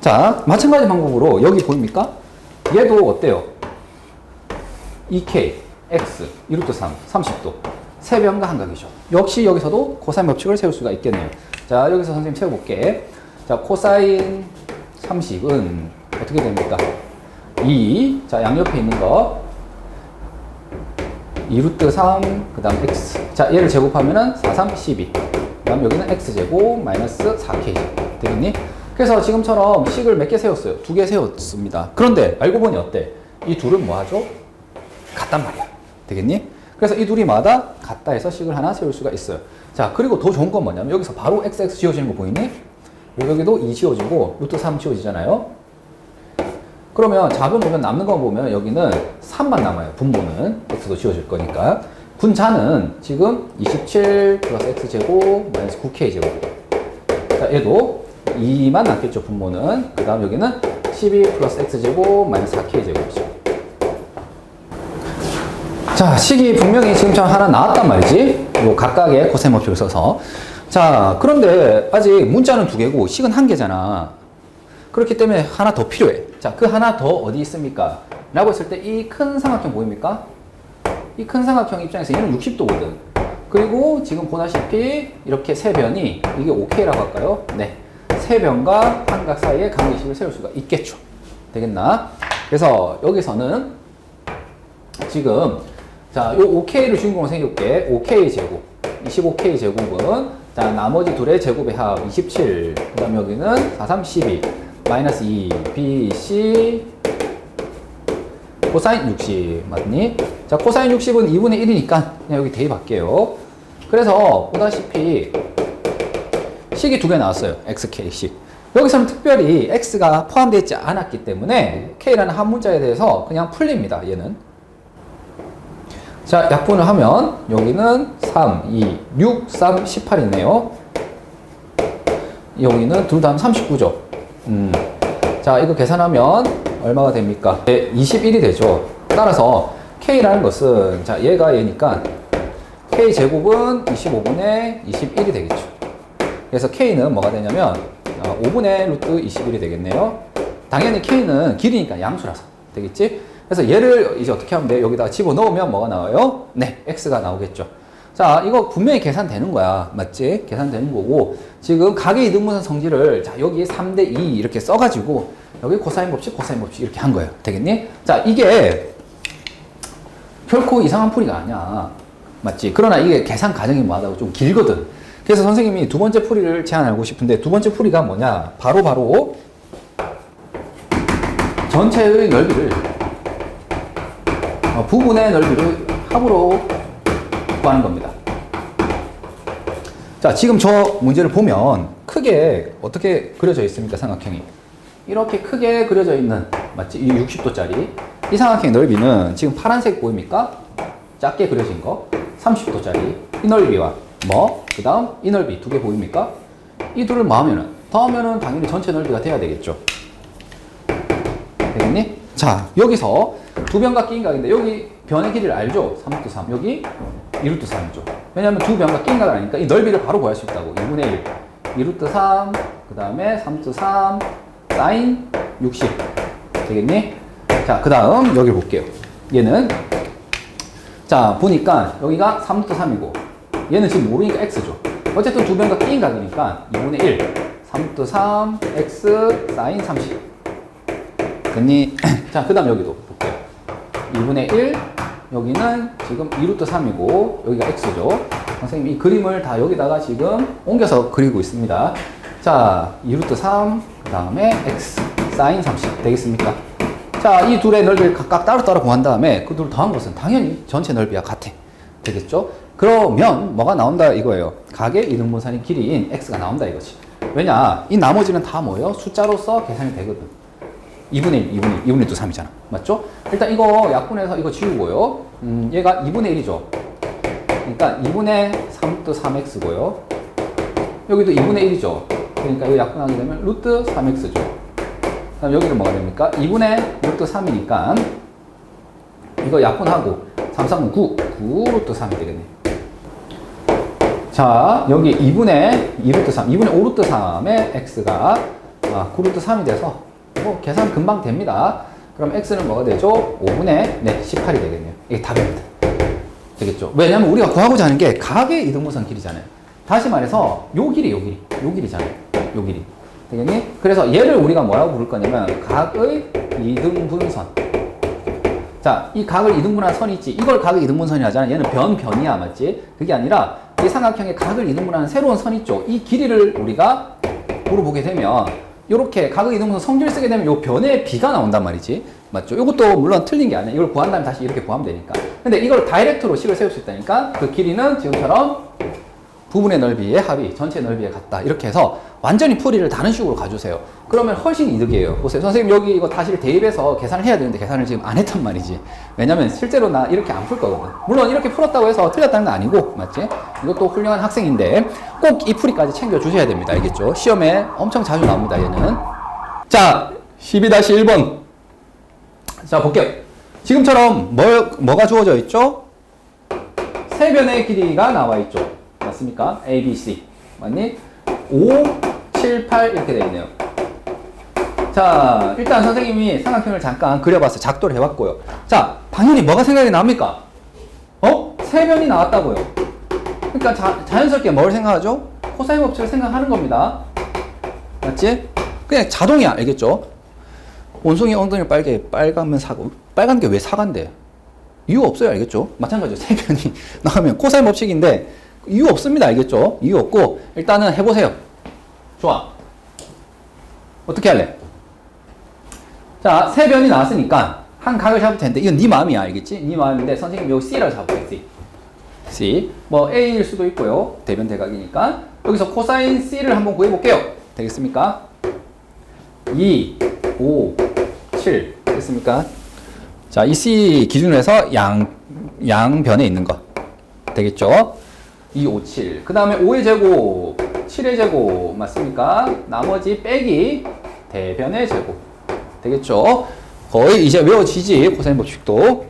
자, 마찬가지 방법으로 여기 보입니까? 얘도 어때요? 2k, x, 2루트 3, 30도. 세 변과 한각이죠. 역시 여기서도 코사인 법칙을 세울 수가 있겠네요. 자, 여기서 선생님 세워볼게. 자, 코사인 30은 어떻게 됩니까? 2, 자, 양옆에 있는 거 2루트 3, 그 다음 x. 자, 얘를 제곱하면은 4, 3, 12. 그 다음 여기는 x제곱 마이너스 4k. 되겠니? 그래서 지금처럼 식을 몇 개 세웠어요? 2개 세웠습니다. 그런데 알고 보니 어때? 이 둘은 뭐 하죠? 같단 말이야. 되겠니? 그래서 이 둘이 마다 같다 해서 식을 하나 세울 수가 있어요. 자, 그리고 더 좋은 건 뭐냐면 여기서 바로 xx 지워지는 거 보이니? 여기도 2 지워지고 루트 3 지워지잖아요. 그러면 작은 보면 남는 거 보면 여기는 3만 남아요. 분모는 x도 지워질 거니까. 분자는 지금 27 플러스 x제곱 마이너스 9k 제곱. 자, 얘도 2만 남겠죠. 분모는. 그 다음 여기는 12 플러스 x제곱 마이너스 4k 제곱이죠. 자, 식이 분명히 지금처럼 하나 나왔단 말이지. 요 각각의 코사인 법칙을 써서. 자, 그런데 아직 문자는 2개고 식은 1개잖아. 그렇기 때문에 하나 더 필요해. 자, 그 하나 더 어디 있습니까? 라고 했을 때 이 큰 삼각형 보입니까? 이 큰 삼각형 입장에서 얘는 60도거든. 그리고 지금 보다시피 이렇게 세 변이 이게 5K라고 할까요? 네. 세 변과 한각 사이에 관계식을 세울 수가 있겠죠. 되겠나? 그래서 여기서는 지금 자, 요 5K를 주인공으로 생길게. 5K 제곱. 25K 제곱은 자, 나머지 둘의 제곱의 합 27. 그 다음 여기는 4, 3, 12. 마이너스 2, B, C. 코사인 60. 맞니? 자, 코사인 60은 2분의 1이니까 그냥 여기 대입할게요. 그래서 보다시피 식이 2개 나왔어요. XK식. 여기서는 특별히 X가 포함되어 있지 않았기 때문에 K라는 한 문자에 대해서 그냥 풀립니다. 얘는. 자, 약분을 하면 여기는 3, 2, 6, 3, 18이네요. 여기는 둘 다 39죠. 자, 이거 계산하면 얼마가 됩니까? 네, 21이 되죠. 따라서 K라는 것은 자, 얘가 얘니까 K 제곱은 25분의 21이 되겠죠. 그래서 K는 뭐가 되냐면 5분의 루트 21이 되겠네요. 당연히 K는 길이니까 양수라서 되겠지? 그래서 얘를 이제 어떻게 하면 돼요? 여기다가 집어넣으면 뭐가 나와요? 네, X가 나오겠죠. 자, 이거 분명히 계산되는 거야. 맞지? 계산되는 거고, 지금 각의 이등분선 성질을, 자, 여기 3대2 이렇게 써가지고, 여기 코사인 법칙 이렇게 한 거예요. 되겠니? 자, 이게 결코 이상한 풀이가 아니야. 맞지? 그러나 이게 계산 과정이 뭐하다고 좀 길거든. 그래서 선생님이 두 번째 풀이를 제안하고 싶은데, 두 번째 풀이가 뭐냐? 바로 전체의 넓이를 부분의 넓이를 합으로 구하는 겁니다. 자, 지금 저 문제를 보면 크게 어떻게 그려져 있습니까? 삼각형이 이렇게 크게 그려져 있는, 맞지? 이 60도짜리 이 삼각형의 넓이는 지금 파란색 보입니까? 작게 그려진 거 30도짜리 이 넓이와 그 다음 이 넓이 두 개 보입니까? 이 둘을 더하면은 당연히 전체 넓이가 돼야 되겠죠. 되겠니? 자, 여기서 두 변과 끼인 각인데 여기 변의 길이를 알죠? 3루트 3. 여기 2루트 3이죠. 왜냐하면 두 변과 끼인 각을 아니까 이 넓이를 바로 구할 수 있다고. 2분의 1. 2루트 3. 그 다음에 3루트 3. 사인 60. 되겠니? 자, 그 다음 여기 볼게요. 얘는 자, 보니까 여기가 3루트 3이고 얘는 지금 모르니까 x죠. 어쨌든 두 변과 끼인 각이니까 2분의 1. 3루트 3. x 사인 30. 됐니? 자, 그 다음 여기도 볼게요. 2분의 1, 여기는 지금 2루트 3이고, 여기가 x죠. 선생님이 이 그림을 다 여기다가 지금 옮겨서 그리고 있습니다. 자, 2루트 3, 그 다음에 x, 사인 30. 되겠습니까? 자, 이 둘의 넓이를 각각 따로따로 구한 다음에 그 둘 더한 것은 당연히 전체 넓이와 같아. 되겠죠? 그러면 뭐가 나온다 이거예요. 각의 이등분선의 길이인 x가 나온다 이거지. 왜냐? 이 나머지는 다 뭐예요? 숫자로서 계산이 되거든. 2분의 1, 2분의 2, 3이잖아. 맞죠? 일단 이거 약분해서 이거 지우고요. 얘가 2분의 1이죠. 그러니까 2분의 3루트 3x고요. 여기도 2분의 1이죠. 그러니까 이거 약분하게 되면 루트 3x죠. 그럼 여기는 뭐가 됩니까? 2분의 루트 3이니까 이거 약분하고 3, 3은 9 루트 3이 되겠네. 자, 여기 2분의 2루트 3, 2분의 5루트 3의 x가 9루트 3이 돼서 뭐 계산 금방 됩니다. 그럼 x는 뭐가 되죠? 5분의 18이 되겠네요. 이게 답입니다. 되겠죠? 왜냐면 우리가 구하고자 하는 게 각의 이등분선 길이잖아요. 다시 말해서 요 길이잖아요. 요 길이. 되겠니? 그래서 얘를 우리가 뭐라고 부를 거냐면 각의 이등분선. 자, 이 각을 이등분한 선이 있지. 이걸 각의 이등분선이라 하잖아. 얘는 변이야, 맞지? 그게 아니라 이 삼각형의 각을 이등분하는 새로운 선 있죠. 이 길이를 우리가 물어보게 되면 이렇게 각의 이등분선 성질 쓰게 되면 요 변의 비가 나온단 말이지. 맞죠? 이것도 물론 틀린 게 아니야. 이걸 구한 다음에 다시 이렇게 구하면 되니까. 근데 이걸 다이렉트로 식을 세울 수 있다니까. 그 길이는 지금처럼 부분의 넓이의 합이 전체 넓이에 같다. 이렇게 해서 완전히 풀이를 다른 식으로 가주세요. 그러면 훨씬 이득이에요. 보세요. 선생님 여기 이거 다시 대입해서 계산을 해야 되는데 계산을 지금 안 했단 말이지. 왜냐면 실제로 나 이렇게 안 풀 거거든. 물론 이렇게 풀었다고 해서 틀렸다는 건 아니고, 맞지? 이것도 훌륭한 학생인데 꼭 이 풀이까지 챙겨주셔야 됩니다. 알겠죠? 시험에 엄청 자주 나옵니다. 얘는. 자, 12-1번. 자, 볼게요. 지금처럼 뭐가 주어져 있죠? 세 변의 길이가 나와 있죠. 맞습니까? A, B, C. 맞니? 5, 7, 8 이렇게 되어 있네요. 자, 일단 선생님이 삼각형을 잠깐 그려봤어요. 작도를 해봤고요. 자, 당연히 뭐가 생각이 납니까? 세 변이 나왔다고요. 그러니까 자연스럽게 뭘 생각하죠? 코사인 법칙을 생각하는 겁니다. 맞지? 그냥 자동이야. 알겠죠? 원숭이 엉덩이를 빨가면 사고, 빨간 게 왜 사간데? 이유 없어요. 알겠죠? 마찬가지로 세 변이 나오면 코사인 법칙인데 이유 없습니다. 알겠죠? 이유 없고 일단은 해보세요. 좋아. 어떻게 할래? 자, 세 변이 나왔으니까 한 각을 잡을 텐데 이건 네 마음이야. 알겠지? 네 마음인데 선생님 여기 C라고 잡을게요. C. 뭐 A일 수도 있고요. 대변 대각이니까 여기서 코사인 C를 한번 구해볼게요. 되겠습니까? 2, 5, 7 됐습니까? 자, 이 C 기준으로 해서 양변에 있는 거 되겠죠? 2, 5, 7. 그 다음에 5의 제곱, 7의 제곱 맞습니까? 나머지 빼기 대변의 제곱 되겠죠? 거의 이제 외워지지 코사인 법칙도.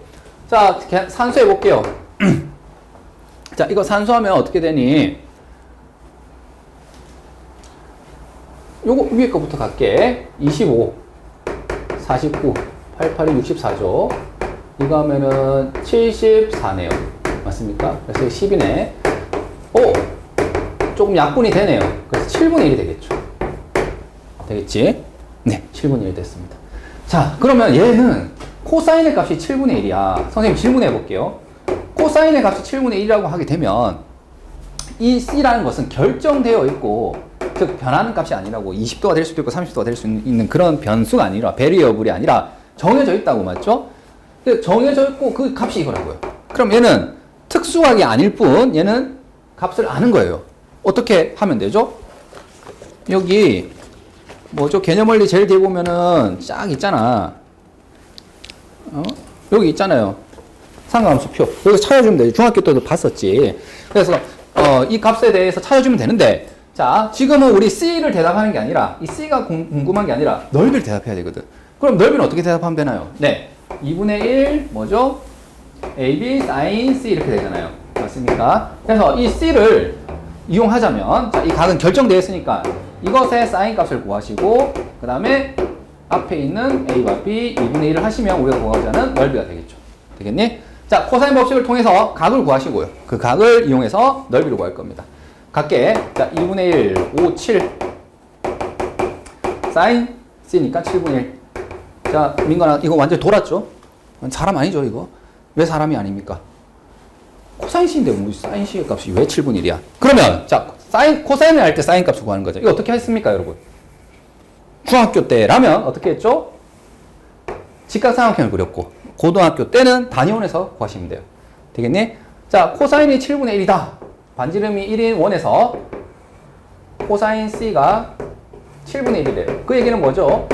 자, 산수해 볼게요. 자, 이거 산수하면 어떻게 되니? 요거 위에 거부터 갈게. 25, 49, 88이 64죠. 이거 하면은 74네요. 맞습니까? 그래서 10이네. 오! 조금 약분이 되네요. 그래서 7분의 1이 되겠죠. 되겠지? 네, 7분의 1 됐습니다. 자, 그러면 얘는 코사인의 값이 7분의 1이야. 선생님 질문해 볼게요. 코사인의 값이 7분의 1이라고 하게 되면 이 C라는 것은 결정되어 있고, 즉 변하는 값이 아니라고 20도가 될 수도 있고 30도가 될 수 있는 그런 변수가 아니라 베리어블이 아니라 정해져 있다고 맞죠? 정해져 있고 그 값이 이거라고요. 그럼 얘는 특수각이 아닐 뿐 얘는 값을 아는 거예요. 어떻게 하면 되죠? 여기 뭐죠? 개념원리 제일 뒤에 보면은 쫙 있잖아. 여기 있잖아요. 상관함수표. 여기서 찾아주면 되죠. 중학교 때도 봤었지. 그래서 이 값에 대해서 찾아주면 되는데, 자, 지금은 우리 C를 대답하는 게 아니라, 이 C가 궁금한 게 아니라 넓이를 대답해야 되거든. 그럼 넓이는 어떻게 대답하면 되나요? 네. 2분의 1, 뭐죠? AB, sin, C 이렇게 되잖아요. 맞습니까? 그래서 이 C를 이용하자면, 자, 이 각은 결정되어 있으니까 이것의 sin 값을 구하시고, 그 다음에 앞에 있는 A와 B, 2분의 1을 하시면 우리가 구하고자 하는 넓이가 되겠죠. 되겠니? 자, 코사인 법칙을 통해서 각을 구하시고요. 그 각을 이용해서 넓이를 구할 겁니다. 갈게. 자, 2분의 1, 5, 7. sin C니까 7분의 1. 자, 민건아, 이거 완전 돌았죠? 사람 아니죠, 이거? 왜 사람이 아닙니까? 코사인 C인데 우리 사인 C의 값이 왜 7분의 1이야? 그러면, 자, 코사인을 할 때 사인 값을 구하는 거죠. 이거 어떻게 했습니까, 여러분? 중학교 때라면 어떻게 했죠? 직각삼각형을 그렸고, 고등학교 때는 단위원에서 구하시면 돼요. 되겠니? 자, 코사인이 7분의 1이다. 반지름이 1인 원에서 코사인 C가 7분의 1이래요. 그 얘기는 뭐죠?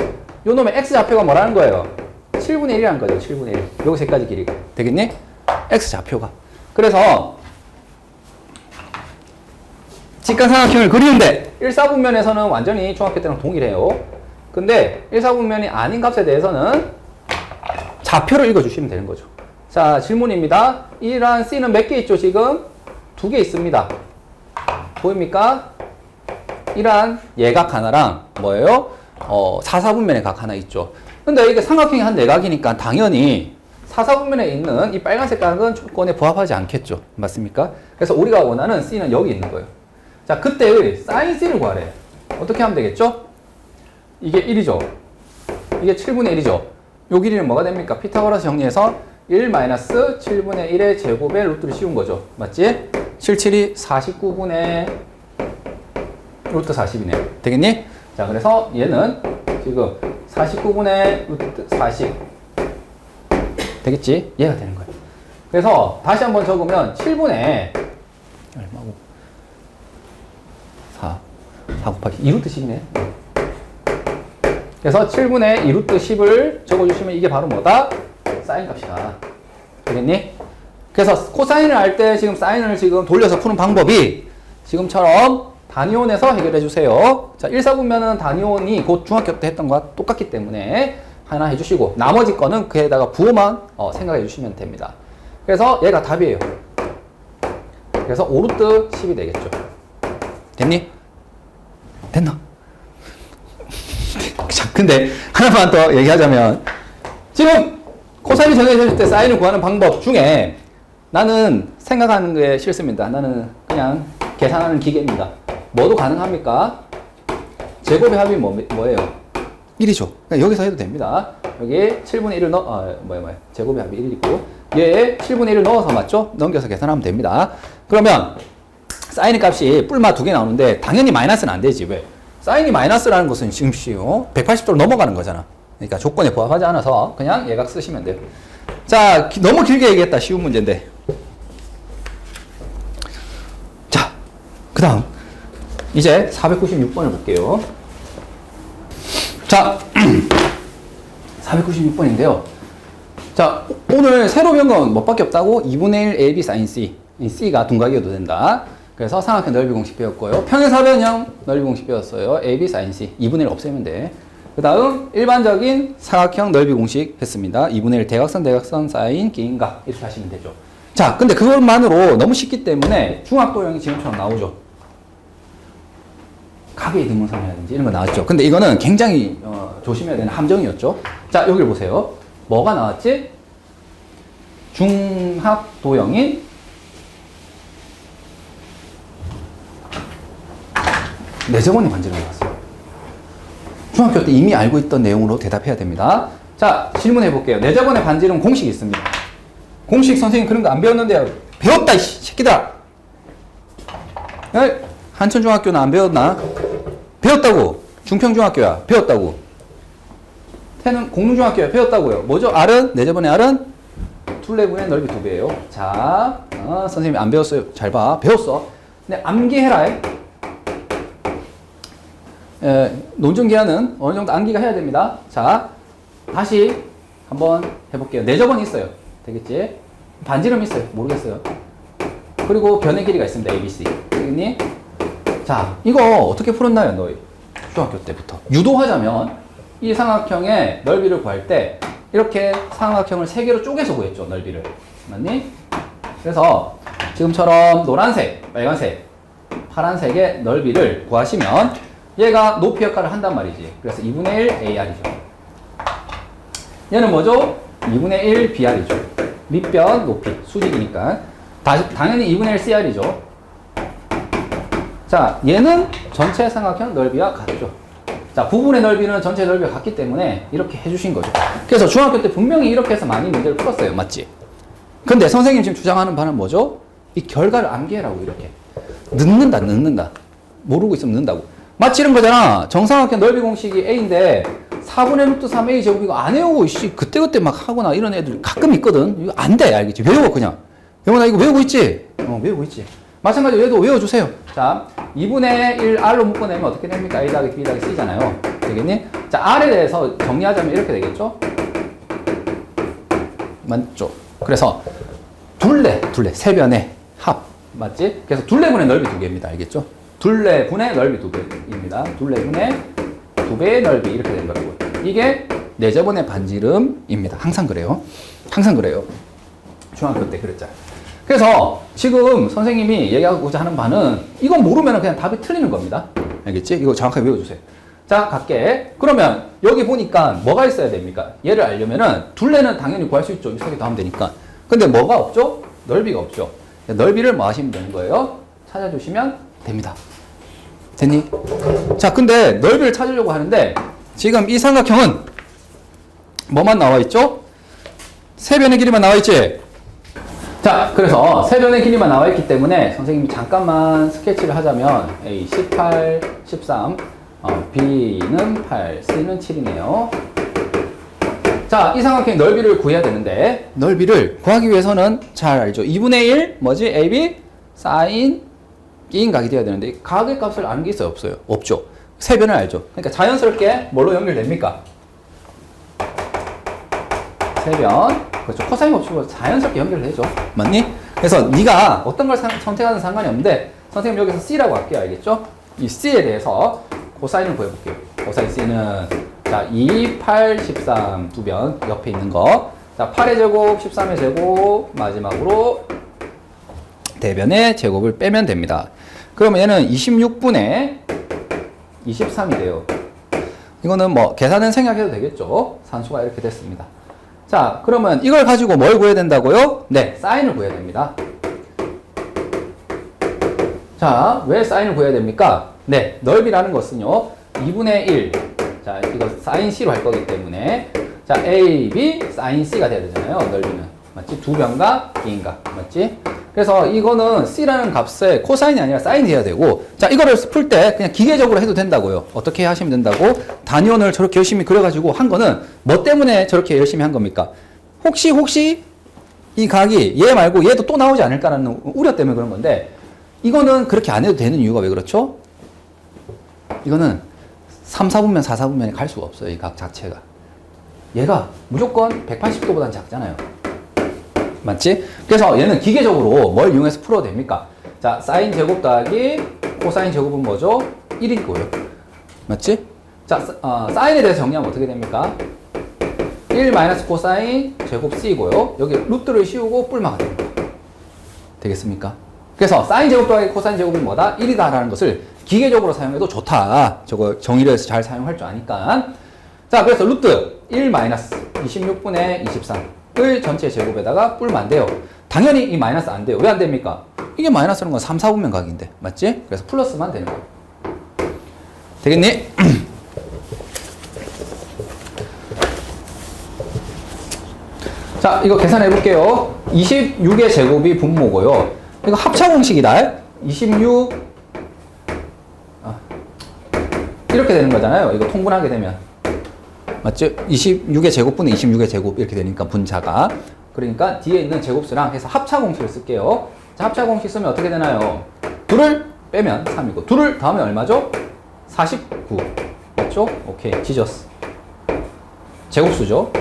요 놈의 X좌표가 뭐라는 거예요? 7분의 1이라는 거죠. 7분의 1. 요거 세 가지 길이가. 되겠니? X좌표가. 그래서 직각삼각형을 그리는데 1, 4분면에서는 완전히 중학교 때랑 동일해요. 근데 1사분면이 아닌 값에 대해서는 좌표를 읽어주시면 되는 거죠. 자, 질문입니다. 이란 C는 몇 개 있죠, 지금? 2개 있습니다. 보입니까? 이란 예각 하나랑 뭐예요? 4사분면의 각 하나 있죠. 근데 이게 삼각형이 한 내각이니까 당연히 4사분면에 있는 이 빨간색 각은 조건에 부합하지 않겠죠. 맞습니까? 그래서 우리가 원하는 C는 여기 있는 거예요. 자, 그때의 sin C를 구하래. 어떻게 하면 되겠죠? 이게 1이죠. 이게 7분의 1이죠. 요 길이는 뭐가 됩니까? 피타고라스 정리해서 1-7분의 1의 제곱의 루트를 씌운 거죠. 맞지? 77이 49분의 루트 40이네요. 되겠니? 자, 그래서 얘는 지금 49분의 루트 40 되겠지? 얘가 되는 거예요. 그래서 다시 한번 적으면 7분의 얼마고? 4 곱하기 2루트 10이네. 그래서 7분의 2루트 10을 적어주시면 이게 바로 뭐다? 사인 값이다. 되겠니? 그래서 코사인을 알 때 지금 사인을 지금 돌려서 푸는 방법이 지금처럼 단위원에서 해결해 주세요. 자, 1사분면은 단위원이 곧 중학교 때 했던 거와 똑같기 때문에 하나 해주시고 나머지 거는 그에다가 부호만 생각해 주시면 됩니다. 그래서 얘가 답이에요. 그래서 5루트 10이 되겠죠. 됐니? 됐나? 자, 근데 하나만 더 얘기하자면 지금 코사인이 정해졌을 때 사인을 구하는 방법 중에 나는 생각하는 게 싫습니다. 나는 그냥 계산하는 기계입니다. 뭐도 가능합니까? 제곱의 합이 뭐예요? 1이죠. 그러니까 여기서 해도 됩니다. 여기 7분의 1을 제곱의 합이 1이고 얘에 7분의 1을 넣어서 맞죠? 넘겨서 계산하면 됩니다. 그러면 사인의 값이 뿔마 2개 나오는데 당연히 마이너스는 안 되지. 왜? 사인이 마이너스라는 것은 지금 180도로 넘어가는 거잖아. 그러니까 조건에 부합하지 않아서 그냥 예각 쓰시면 돼요. 자, 너무 길게 얘기했다. 쉬운 문제인데. 자, 그 다음 이제 496번을 볼게요. 자, 496번인데요. 자, 오늘 새로 배운 건 뭐밖에 없다고? 2분의 1 AB sin C. 이 C가 둔각이어도 된다. 그래서 삼각형 넓이 공식 배웠고요. 평행사변형 넓이 공식 배웠어요. AB sin C. 2분의 1 없애면 돼. 그 다음 일반적인 삼각형 넓이 공식 했습니다. 2분의 1 대각선 사인 기인각 이렇게 하시면 되죠. 자, 근데 그것만으로 너무 쉽기 때문에 중학도형이 지금처럼 나오죠. 각의 등분선이라든지 이런 거 나왔죠. 근데 이거는 굉장히 조심해야 되는 함정이었죠. 자, 여기를 보세요. 뭐가 나왔지? 중학도형인 내제곱의 반지름이 나왔어요. 중학교 때 이미 알고 있던 내용으로 대답해야 됩니다. 자, 질문해 볼게요. 내제곱의 반지름 공식이 있습니다. 공식 선생님 그런 거 안 배웠는데요. 배웠다, 이 새끼들아. 한천중학교는 안 배웠나? 배웠다고. 중평중학교야. 배웠다고. 태는 공릉중학교야. 배웠다고요. 뭐죠? R은? 내제곱의 R은? 둘레분의 넓이 2배예요. 자, 선생님이 안 배웠어요. 잘 봐. 배웠어. 근데 암기해라. 논증기하는 어느 정도 암기가 해야 됩니다. 자, 다시 한번 해볼게요. 내저번이 있어요. 되겠지? 반지름 있어요. 모르겠어요. 그리고 변의 길이가 있습니다. ABC. 되겠니? 자, 이거 어떻게 풀었나요, 너희? 중학교 때부터. 유도하자면 이 삼각형의 넓이를 구할 때 이렇게 삼각형을 3개로 쪼개서 구했죠, 넓이를. 맞니? 그래서 지금처럼 노란색, 빨간색, 파란색의 넓이를 구하시면 얘가 높이 역할을 한단 말이지. 그래서 2분의 1 AR이죠. 얘는 뭐죠? 2분의 1 BR이죠. 밑변 높이, 수직이니까. 당연히 2분의 1 CR이죠. 자, 얘는 전체 삼각형 넓이와 같죠. 자, 부분의 넓이는 전체 넓이와 같기 때문에 이렇게 해주신 거죠. 그래서 중학교 때 분명히 이렇게 해서 많이 문제를 풀었어요. 맞지? 근데 선생님 지금 주장하는 바는 뭐죠? 이 결과를 암기해라고 이렇게. 늦는다. 모르고 있으면 늦는다고. 마치 이런 거잖아. 정삼각형 넓이 공식이 A인데 4분의 루트 3A 제곱 이거 안 외우고 그때그때 막 하거나 이런 애들 가끔 있거든. 이거 안 돼. 알겠지? 외워 그냥. 영원아 이거 외우고 있지? 외우고 있지. 마찬가지로 얘도 외워주세요. 자, 2분의 1 R로 묶어내면 어떻게 됩니까? A 더하기 B 더하기 C잖아요. 되겠니? 자, R에 대해서 정리하자면 이렇게 되겠죠? 맞죠? 그래서 둘레, 세변의 합. 맞지? 그래서 둘레분의 넓이 2개입니다. 알겠죠? 둘레분의 넓이 2개입니다. 둘레분의 2배의 넓이 이렇게 되는 거라고요. 이게 내접원의 반지름입니다. 항상 그래요. 항상 그래요. 중학교 때 그랬잖아요. 그래서 지금 선생님이 얘기하고자 하는 바는 이건 모르면 그냥 답이 틀리는 겁니다. 알겠지? 이거 정확하게 외워주세요. 자, 갈게. 그러면 여기 보니까 뭐가 있어야 됩니까? 얘를 알려면은 둘레는 당연히 구할 수 있죠. 이 세 개 더하면 되니까. 근데 뭐가 없죠? 넓이가 없죠. 넓이를 뭐 하시면 되는 거예요? 찾아주시면 됩니다. 됐니? 자, 근데 넓이를 찾으려고 하는데 지금 이 삼각형은 뭐만 나와 있죠? 세 변의 길이만 나와 있지? 자, 그래서 세 변의 길이만 나와 있기 때문에 선생님이 잠깐만 스케치를 하자면 A 18, 13, B는 8, C는 7이네요. 자, 이 삼각형의 넓이를 구해야 되는데 넓이를 구하기 위해서는 잘 알죠. 2분의 1 뭐지? AB 사인 끼인 각이 돼야 되는데 각의 값을 아는 게 있어요? 없어요? 없죠. 세 변을 알죠. 그러니까 자연스럽게 뭘로 연결됩니까? 세 변. 그렇죠. 코사인 법칙으로 자연스럽게 연결되죠. 맞니? 그래서 네가 어떤 걸 선택하는 상관이 없는데 선생님 여기서 C라고 할게요. 알겠죠? 이 C에 대해서 코사인을 구해볼게요. 코사인 C는 자 2, 8, 13 두 변 옆에 있는 거. 자 8의 제곱, 13의 제곱 마지막으로 대변의 제곱을 빼면 됩니다. 그러면 얘는 26분의 23이 돼요. 이거는 뭐 계산은 생략해도 되겠죠. 산수가 이렇게 됐습니다. 자, 그러면 이걸 가지고 뭘 구해야 된다고요? 네, 사인을 구해야 됩니다. 자, 왜 사인을 구해야 됩니까? 네, 넓이라는 것은요, 2분의 1. 자, 이거 사인 C로 할 거기 때문에. 자, A, B, 사인 C가 돼야 되잖아요, 넓이는. 맞지? 두 변과 B인가. 맞지? 그래서 이거는 C라는 값에 코사인이 아니라 사인이 돼야 되고, 자, 이거를 풀 때 그냥 기계적으로 해도 된다고요. 어떻게 하시면 된다고? 단위원을 저렇게 열심히 그려가지고 한 거는 뭐 때문에 저렇게 열심히 한 겁니까? 혹시 이 각이 얘 말고 얘도 또 나오지 않을까라는 우려 때문에 그런 건데, 이거는 그렇게 안 해도 되는 이유가 왜 그렇죠? 이거는 3, 4분면, 4, 4분면에 갈 수가 없어요. 이 각 자체가. 얘가 무조건 180도보다는 작잖아요. 맞지? 그래서 얘는 기계적으로 뭘 이용해서 풀어도 됩니까? 자, 사인 제곱 더하기 코사인 제곱은 뭐죠? 1이고요. 맞지? 자, 사인에 대해서 정리하면 어떻게 됩니까? 1 마이너스 코사인 제곱 C이고요. 여기 루트를 씌우고 뿔마가 됩니다. 되겠습니까? 그래서 사인 제곱 더하기 코사인 제곱은 뭐다? 1이다 라는 것을 기계적으로 사용해도 좋다. 저거 정의를 해서 잘 사용할 줄 아니까. 자, 그래서 루트 1 마이너스 26분의 23을 전체 제곱에다가 뿔면 안 돼요. 당연히 이 마이너스 안 돼요. 왜 안 됩니까? 이게 마이너스라는 건 3, 4분면 각인데. 맞지? 그래서 플러스만 되는 거예요. 되겠니? 자, 이거 계산해 볼게요. 26의 제곱이 분모고요. 이거 합차 공식이다. 26 이렇게 되는 거잖아요. 이거 통분하게 되면. 맞죠? 26의 제곱분의 26의 제곱 이렇게 되니까 분자가. 그러니까 뒤에 있는 제곱수랑 해서 합차 공식을 쓸게요. 자, 합차 공식 쓰면 어떻게 되나요? 2를 빼면 3이고 2를 더하면 얼마죠? 49. 맞죠? 오케이. 지저스. 제곱수죠.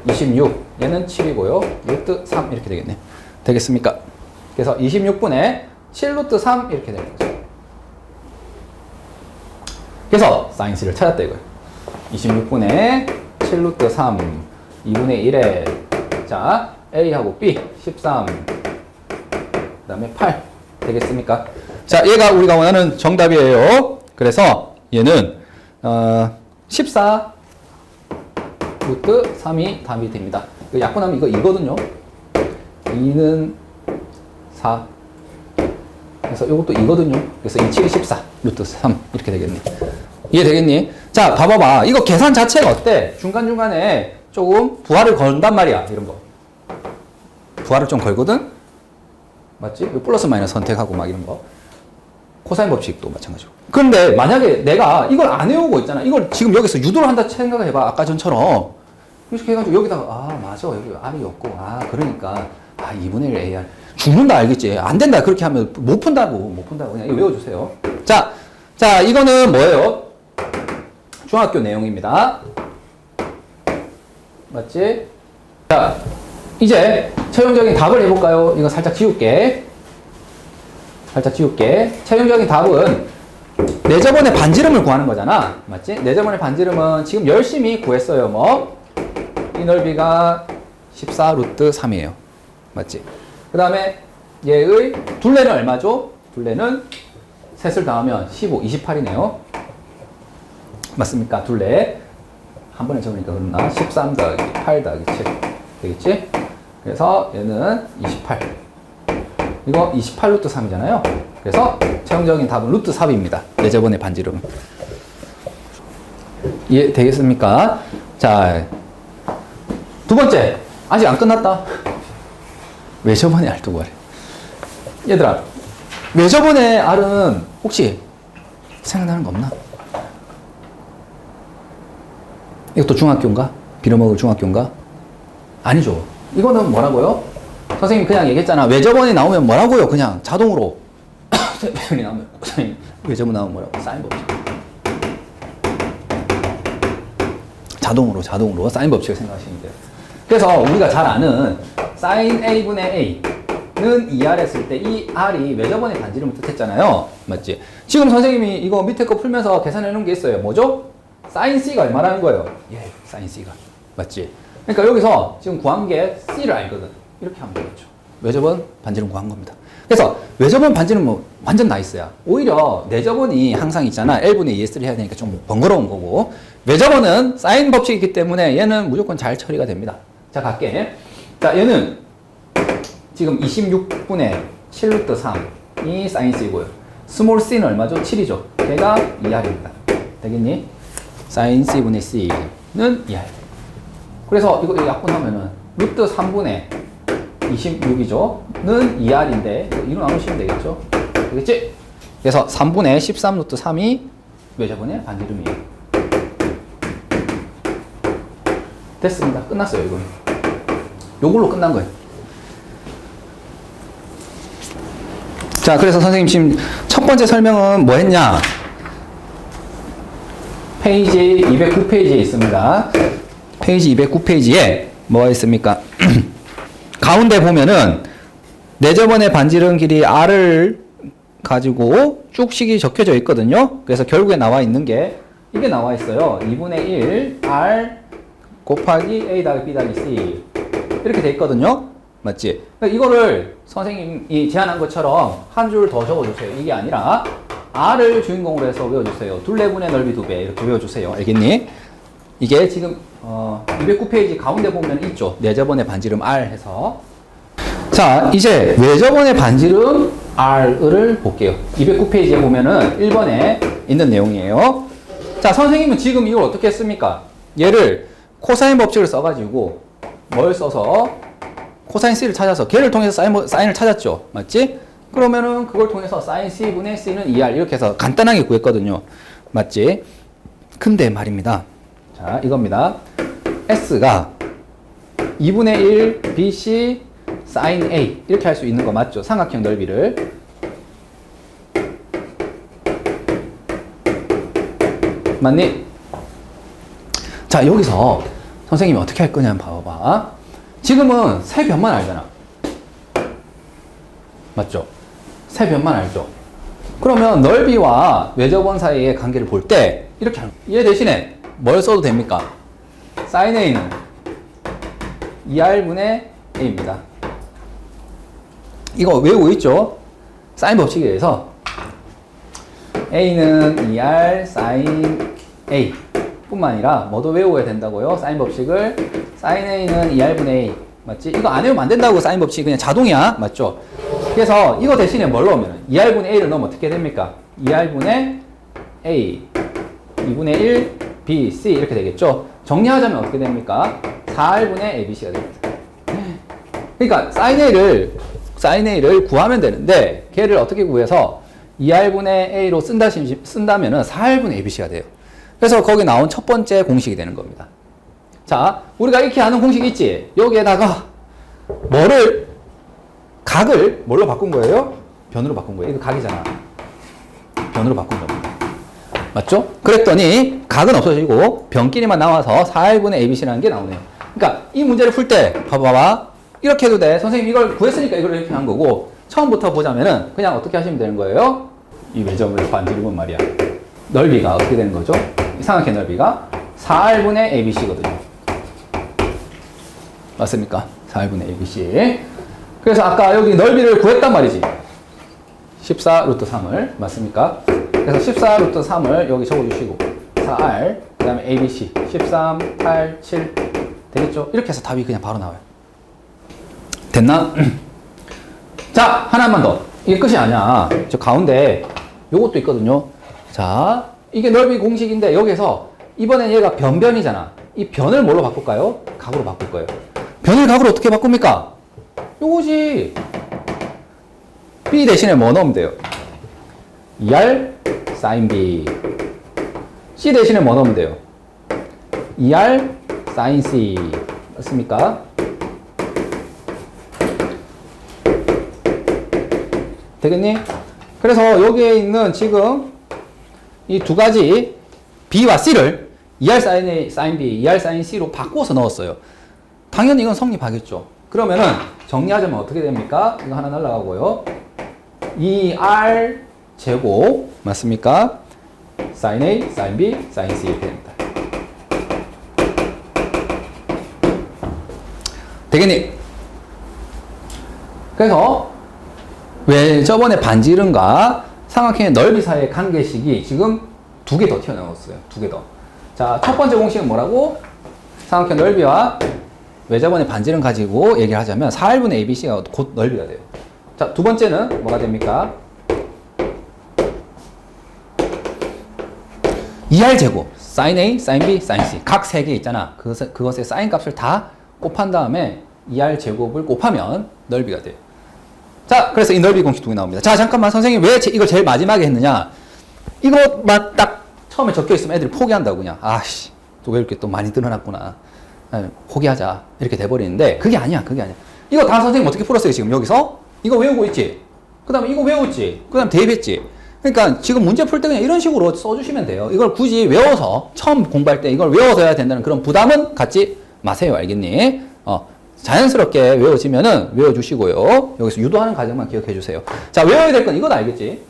26. 얘는 7이고요. 루트 3 이렇게 되겠네. 되겠습니까? 그래서 26분의 7 루트 3 이렇게 되는 거죠. 그래서 사인 C를 찾았다 이거예요. 26분의 7 루트 3 2분의 1에 자 A하고 B 13 그 다음에 8 되겠습니까? 자, 얘가 우리가 원하는 정답이에요. 그래서 얘는 14 루트 3이 답이 됩니다. 약분하면 이거 2거든요. 2는 4. 그래서 이것도 2거든요. 그래서 2, 7이 14 루트 3 이렇게 되겠니? 이해되겠니? 자, 봐봐봐. 이거 계산 자체가 어때? 중간중간에 조금 부하를 건단 말이야. 이런 거. 부하를 좀 걸거든? 맞지? 플러스 마이너스 선택하고 막 이런 거. 코사인 법칙도 마찬가지고. 그런데 만약에 내가 이걸 안 외우고 있잖아. 이걸 지금 여기서 유도를 한다 생각을 해봐. 아까 전처럼. 이렇게 해가지고 여기다가, 아, 맞아. 여기 R이 없고. 아, 그러니까. 아, 2분의 1 AR. 죽는다, 알겠지? 안 된다. 그렇게 하면 못 푼다고. 못 푼다고. 그냥 이거 외워주세요. 자, 이거는 뭐예요? 중학교 내용입니다. 맞지? 자, 이제 최종적인 답을 해볼까요? 이거 살짝 지울게. 최종적인 답은 내저번의 반지름을 구하는 거잖아. 맞지? 내저번의 반지름은 지금 열심히 구했어요. 뭐? 이 넓이가 14 루트 3이에요. 맞지? 그 다음에 얘의 둘레는 얼마죠? 둘레는 셋을 더하면 15, 28이네요. 맞습니까? 둘레. 한 번에 적으니까 그렇나? 13 더하기 8 더하기 7. 되겠지? 그래서 얘는 28. 이거 28 루트 3이잖아요. 그래서 최종적인 답은 루트 3입니다. 내저번의 반지름. 이해 되겠습니까? 자, 두 번째. 아직 안 끝났다. 외저번의 R도 구하래. 얘들아, 외저번의 R은 혹시 생각나는 거 없나? 이것도 중학교인가? 빌어먹을 중학교인가? 아니죠. 이거는 뭐라고요? 선생님 그냥 얘기했잖아. 외저번이 나오면 뭐라고요? 그냥 자동으로. 배분이 나오면, 선생님, 외저번 나오면 뭐라고? 사인 법칙. 자동으로 사인 법칙을 생각하시면 돼요. 그래서 우리가 잘 아는 사인 A분의 A는 2R 했을 때 이 R이 외저번의 반지름을 뜻했잖아요. 맞지? 지금 선생님이 이거 밑에 거 풀면서 계산해 놓은 게 있어요. 뭐죠? 사인 C가 얼마라는 거예요? 예, 사인 C가. 맞지? 그러니까 여기서 지금 구한 게 C를 알거든. 이렇게 하면 되겠죠. 외저번 반지름 구한 겁니다. 그래서 외저번 반지름 뭐 완전 나이스야. 오히려 내저번이 항상 있잖아. L분의 2S를 해야 되니까 좀 번거로운 거고, 외저번은 사인 법칙이기 때문에 얘는 무조건 잘 처리가 됩니다. 자, 갈게. 자, 얘는 지금 26분의 7 루트 3이 사인 C고요. 스몰 c는 얼마죠? 7이죠. 걔가 2R입니다. 되겠니? 사인 C분의 C는 2R. 그래서 이거 약분하면은 루트 3분의 26이죠. 는 2R인데 이로 나누시면 되겠죠. 되겠지? 그래서 3분의 13 루트 3이 외저번의 반지름이에요. 됐습니다. 끝났어요, 이건. 요걸로 끝난 거예요. 자, 그래서 선생님 지금 첫 번째 설명은 뭐 했냐? 페이지 209페이지에 있습니다. 페이지 209페이지에 뭐가 있습니까? 가운데 보면은 내저번의 반지름 길이 R을 가지고 쭉식이 적혀져 있거든요. 그래서 결국에 나와 있는 게 이게 나와 있어요. 2분의 1 R 곱하기 A 더하기 B 더하기 C 이렇게 돼 있거든요. 맞지? 이거를 선생님이 제안한 것처럼 한 줄 더 적어주세요. 이게 아니라 R을 주인공으로 해서 외워주세요. 둘레분의 넓이 2배 이렇게 외워주세요. 알겠니? 이게 지금 209페이지 가운데 보면 있죠. 내저번의 반지름 R 해서. 자, 이제 외저번의 반지름 R을 볼게요. 209페이지에 보면은 1번에 있는 내용이에요. 자, 선생님은 지금 이걸 어떻게 했습니까? 얘를 코사인 법칙을 써가지고 뭘 써서 코사인 C를 찾아서 걔를 통해서 사인을 찾았죠. 맞지? 그러면은 그걸 통해서 사인 C분의 C는 2R 이렇게 해서 간단하게 구했거든요. 맞지? 근데 말입니다. 자, 이겁니다. S가 2분의 1 BC sin A 이렇게 할 수 있는 거 맞죠? 삼각형 넓이를. 맞니? 자, 여기서 선생님이 어떻게 할 거냐 한번 봐봐. 지금은 세 변만 알잖아. 맞죠? 세 변만 알죠? 그러면 넓이와 외저번 사이의 관계를 볼 때 이렇게 하는 거야. 얘 대신에 뭘 써도 됩니까? sin A는 2R분의 A입니다. 이거 외우고 있죠? 사인 법칙에 의해서 A는 2R sin A 뿐만 아니라 뭐도 외워야 된다고요? 사인 법칙을. sin A는 2R분의 A. 맞지? 이거 안 외우면 안 된다고. 사인 법칙 그냥 자동이야. 맞죠? 그래서 이거 대신에 뭘 넣으면 2R분의 A를 넣으면 어떻게 됩니까? 2R분의 A 2분의 1 B, C 이렇게 되겠죠? 정리하자면 어떻게 됩니까? 4R분의 ABC가 됩니다. 그러니까 sin A를 구하면 되는데 걔를 어떻게 구해서 2R분의 A로 쓴다면은 4R분의 ABC가 돼요. 그래서 거기 나온 첫 번째 공식이 되는 겁니다. 자, 우리가 이렇게 아는 공식 있지? 여기에다가 각을 뭘로 바꾼 거예요? 변으로 바꾼 거예요. 이거 각이잖아. 변으로 바꾼 겁니다. 맞죠? 그랬더니 각은 없어지고 변끼리만 나와서 4R분의 ABC라는 게 나오네요. 그러니까 이 문제를 풀 때 봐봐. 이렇게 해도 돼. 선생님 이걸 구했으니까 이걸 이렇게 한 거고 처음부터 보자면은 그냥 어떻게 하시면 되는 거예요? 이 외접의 반지름은 말이야. 넓이가 어떻게 되는 거죠? 이 삼각형 넓이가 4R분의 ABC거든요. 맞습니까? 4R분의 ABC. 그래서 아까 여기 넓이를 구했단 말이지. 14 루트 3을. 맞습니까? 그래서 14 루트 3을 여기 적어주시고 4R 그 다음에 ABC 13, 8, 7 되겠죠? 이렇게 해서 답이 그냥 바로 나와요. 됐나? 자, 하나만 더. 이게 끝이 아니야. 저 가운데 요것도 있거든요. 자, 이게 넓이 공식인데 여기서 이번엔 얘가 변변이잖아. 이 변을 뭘로 바꿀까요? 각으로 바꿀 거예요. 변을 각으로 어떻게 바꿉니까? 요거지. B 대신에 뭐 넣으면 돼요? 2R sin B. C 대신에 뭐 넣으면 돼요? 2R sin C. 맞습니까? 되겠니? 그래서 여기에 있는 지금 이 두 가지 B와 C를 2R sin A, sin B, 2R sin C로 바꾸어서 넣었어요. 당연히 이건 성립하겠죠. 그러면은 정리하자면 어떻게 됩니까? 이거 하나 날라가고요. 2R 제곱 맞습니까? sin A, sin B, sin C 이렇게 됩니다. 되겠니? 그래서 왜 저번에 반지름과 삼각형의 넓이 사이의 관계식이 지금 두 개 더 튀어나왔어요. 두 개 더. 자, 첫 번째 공식은 뭐라고? 삼각형 넓이와 외접원의 반지름 가지고 얘기를 하자면 4R분의 ABC가 곧 넓이가 돼요. 자, 두 번째는 뭐가 됩니까? 2R 제곱, sin A, sin B, sin C 각 세 개 있잖아. 그것의 sin 값을 다 곱한 다음에 2R 제곱을 곱하면 넓이가 돼요. 자, 그래서 이 넓이 공식 두 개 나옵니다. 자, 잠깐만 선생님 왜 이걸 제일 마지막에 했느냐? 이것만 딱 처음에 적혀 있으면 애들이 포기한다고 그냥. 아씨, 또 왜 이렇게 또 많이 늘어났구나. 포기하자. 이렇게 돼버리는데 그게 아니야. 그게 아니야. 이거 다 선생님 어떻게 풀었어요 지금 여기서? 이거 외우고 있지? 그 다음에 이거 외웠지? 그 다음에 대입했지? 그러니까 지금 문제 풀 때 그냥 이런 식으로 써주시면 돼요. 이걸 굳이 외워서 처음 공부할 때 이걸 외워서 해야 된다는 그런 부담은 갖지 마세요. 알겠니? 자연스럽게 외워지면은 외워주시고요. 여기서 유도하는 과정만 기억해 주세요. 자, 외워야 될 건 이건 알겠지?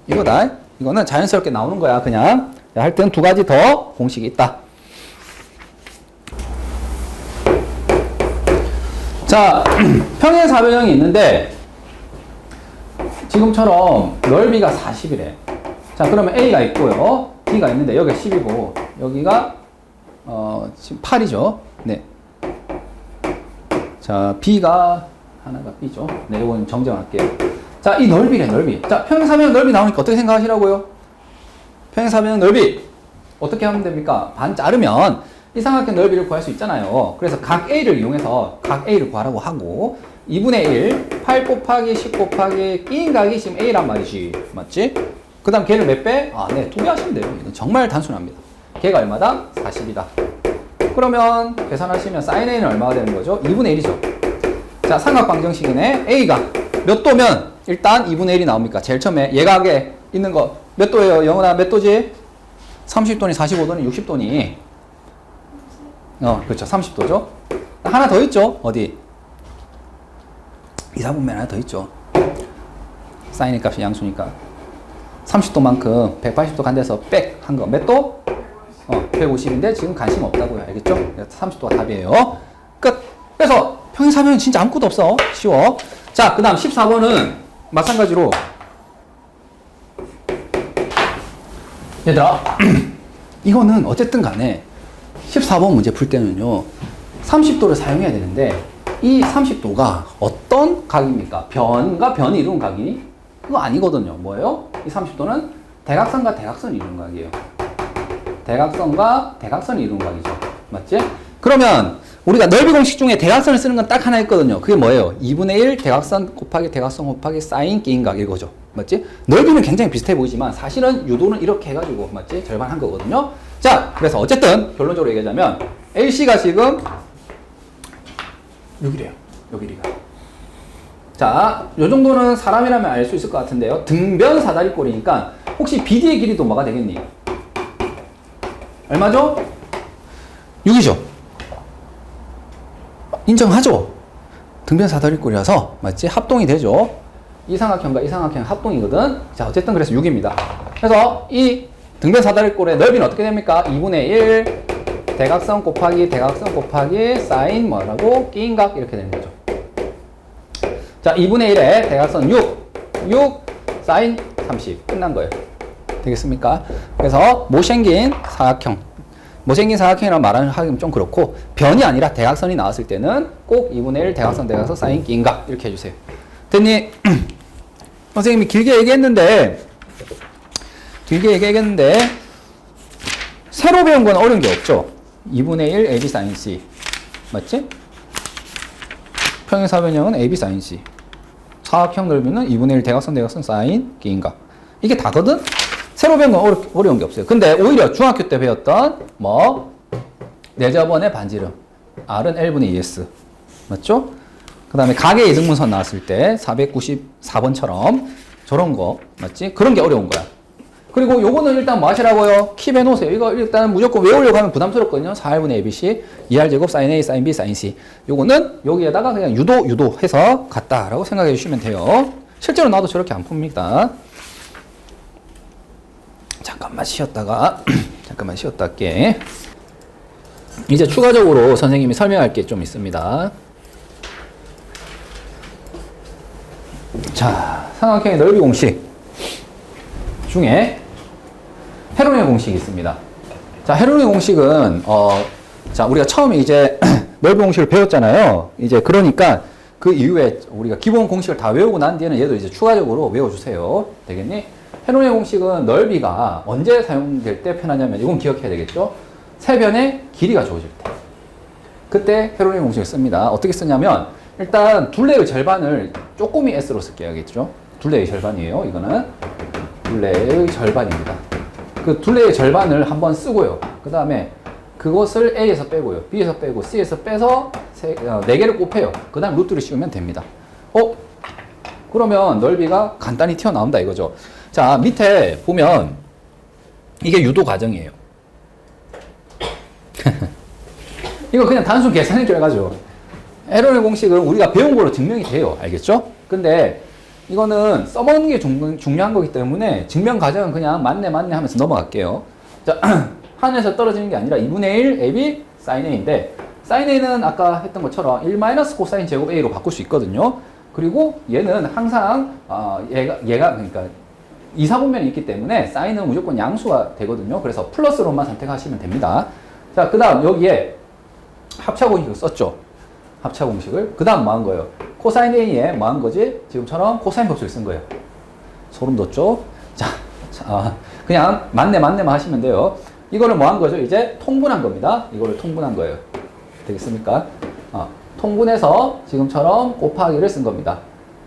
이거다. 이거는 자연스럽게 나오는 거야. 그냥 할 때는 두 가지 더 공식이 있다. 자, 평행 사변형이 있는데 지금처럼 넓이가 40이래. 자, 그러면 A가 있고요. B가 있는데 여기가 10이고 여기가 지금 8이죠. 네. 자, B가 하나가 B죠. 네, 이건 정정할게요. 자, 이 넓이래, 넓이. 자, 평행사변형 넓이 나오니까 어떻게 생각하시라고요? 평행사변형 넓이 어떻게 하면 됩니까? 반 자르면 이 삼각형 넓이를 구할 수 있잖아요. 그래서 각 A를 이용해서 각 A를 구하라고 하고 2분의 1, 8 곱하기 10 곱하기 끼인 각이 지금 A란 말이지. 맞지? 그 다음 걔를 몇 배? 아, 네, 2배 하시면 돼요. 이건 정말 단순합니다. 걔가 얼마다? 40이다. 그러면 계산하시면 sin A는 얼마가 되는 거죠? 2분의 1이죠. 자, 삼각방정식이네. A가 몇 도면 일단 2분의 1이 나옵니까? 제일 처음에 예각에 있는 거 몇 도예요? 영은아 몇 도지? 30도니 45도니 60도니? 그렇죠. 30도죠. 하나 더 있죠? 어디? 2, 4분면 하나 더 있죠. 사인의 값이 양수니까. 30도만큼 180도 간 데서 백 한 거. 몇 도? 150인데 지금 관심 없다고요. 알겠죠? 30도가 답이에요. 끝. 그래서 평행사변은 진짜 아무것도 없어. 쉬워. 자, 그 다음 14번은 마찬가지로 얘들아 이거는 어쨌든 간에 14번 문제 풀 때는요 30도를 사용해야 되는데 이 30도가 어떤 각입니까? 변과 변이 이룬 각이? 그거 아니거든요. 뭐예요? 이 30도는 대각선과 대각선이 이룬 각이에요. 대각선과 대각선이 이룬 각이죠. 맞지? 그러면 우리가 넓이 공식 중에 대각선을 쓰는 건 딱 하나 있거든요. 그게 뭐예요? 2분의 1 대각선 곱하기 대각선 곱하기 사인 끼인각 이거죠. 맞지? 넓이는 굉장히 비슷해 보이지만 사실은 유도는 이렇게 해가지고 맞지? 절반 한 거거든요. 자, 그래서 어쨌든 결론적으로 얘기하자면 LC가 지금 6이래요. 여기가. 자, 요 정도는 사람이라면 알 수 있을 것 같은데요. 등변 사다리꼴이니까 혹시 BD의 길이도 뭐가 되겠니? 얼마죠? 6이죠. 인정하죠? 등변 사다리꼴이라서 맞지? 합동이 되죠. 이 삼각형과 이 삼각형 합동이거든. 자, 어쨌든 그래서 6입니다. 그래서 이 등변 사다리꼴의 넓이는 어떻게 됩니까? 2분의 1 대각선 곱하기 사인 뭐라고? 끼인각 이렇게 되는 거죠. 자, 2분의 1에 대각선 6 사인 30 끝난 거예요. 되겠습니까? 그래서 못생긴 사각형이라고 말하기는 좀 그렇고 변이 아니라 대각선이 나왔을 때는 꼭 2분의 1 대각선 사인 끼인각 이렇게 해주세요. 됐니? 선생님이 길게 얘기했는데 새로 배운 건 어려운 게 없죠. 2분의 1 AB sin C 맞지? 평행사변형은 AB sin C 사각형 넓이는 2분의 1 대각선 사인 끼인각 이게 다거든? 새로 배운 건 어려운 게 없어요. 근데 오히려 중학교 때 배웠던 내저번의 반지름 R은 L분의 2S 맞죠? 그 다음에 각의 이등분선 나왔을 때 494번처럼 저런 거 맞지? 그런 게 어려운 거야. 그리고 요거는 일단 뭐 하시라고요? 킵 해놓으세요. 이거 일단 무조건 외우려고 하면 부담스럽거든요. 4R분의 ABC 2R제곱 sin A sin B sin C 요거는 여기에다가 그냥 유도 해서 갔다라고 생각해 주시면 돼요. 실제로 나도 저렇게 안 풉니다. 잠깐만 쉬었다 할게. 이제 추가적으로 선생님이 설명할 게 좀 있습니다. 자, 삼각형의 넓이 공식 중에 헤론의 공식이 있습니다. 자, 헤론의 공식은 자, 우리가 처음에 이제 넓이 공식을 배웠잖아요. 이제 그러니까 그 이후에 우리가 기본 공식을 다 외우고 난 뒤에는 얘도 이제 추가적으로 외워주세요. 되겠니? 헤론의 공식은 넓이가 언제 사용될 때 편하냐면 이건 기억해야 되겠죠? 세변의 길이가 주어질 때. 그때 헤론의 공식을 씁니다. 어떻게 쓰냐면 일단 둘레의 절반을 쪼꼬미 S로 쓸게요. 알겠죠? 둘레의 절반이에요. 이거는 둘레의 절반입니다. 그 둘레의 절반을 한번 쓰고요. 그 다음에 그것을 A에서 빼고요. B에서 빼고 C에서 빼서 4개를 곱해요. 그 다음 루트를 씌우면 됩니다. 그러면 넓이가 간단히 튀어나온다 이거죠. 자, 밑에 보면 이게 유도 과정이에요. 이거 그냥 단순 계산의 결과죠. 헤론의 공식은 우리가 배운 거로 증명이 돼요. 알겠죠? 근데 이거는 써먹는 게 중요한 거기 때문에 증명 과정은 그냥 맞네 하면서 넘어갈게요. 자, 하늘에서 떨어지는 게 아니라 2분의 1 AB sin A인데 sin A는 아까 했던 것처럼 1 코사인 제곱 A로 바꿀 수 있거든요. 그리고 얘는 항상 얘가 그러니까 이사분면이 있기 때문에 사인은 무조건 양수가 되거든요. 그래서 플러스로만 선택하시면 됩니다. 자, 그 다음 여기에 합차 공식을 썼죠. 합차 공식을. 그 다음 뭐 한 거예요? 코사인 A에 뭐 한 거지? 지금처럼 코사인 법칙을 쓴 거예요. 소름 돋죠? 자, 그냥 맞네만 하시면 돼요. 이거를 뭐 한 거죠? 이제 통분한 겁니다. 이거를 통분한 거예요. 되겠습니까? 통분해서 지금처럼 곱하기를 쓴 겁니다.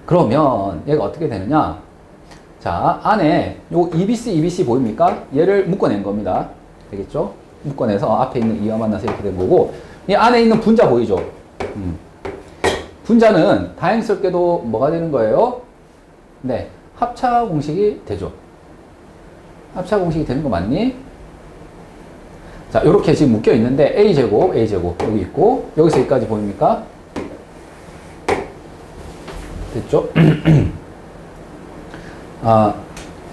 그러면 얘가 어떻게 되느냐? 자, 안에 요 EBC 보입니까? 얘를 묶어낸 겁니다. 되겠죠? 묶어내서 앞에 있는 이와 만나서 이렇게 된 거고, 이 안에 있는 분자 보이죠? 분자는 다행스럽게도 뭐가 되는 거예요? 네, 합차 공식이 되죠. 합차 공식이 되는 거 맞니? 자, 요렇게 지금 묶여 있는데 A제곱 여기 있고, 여기서 여기까지 보입니까? 됐죠?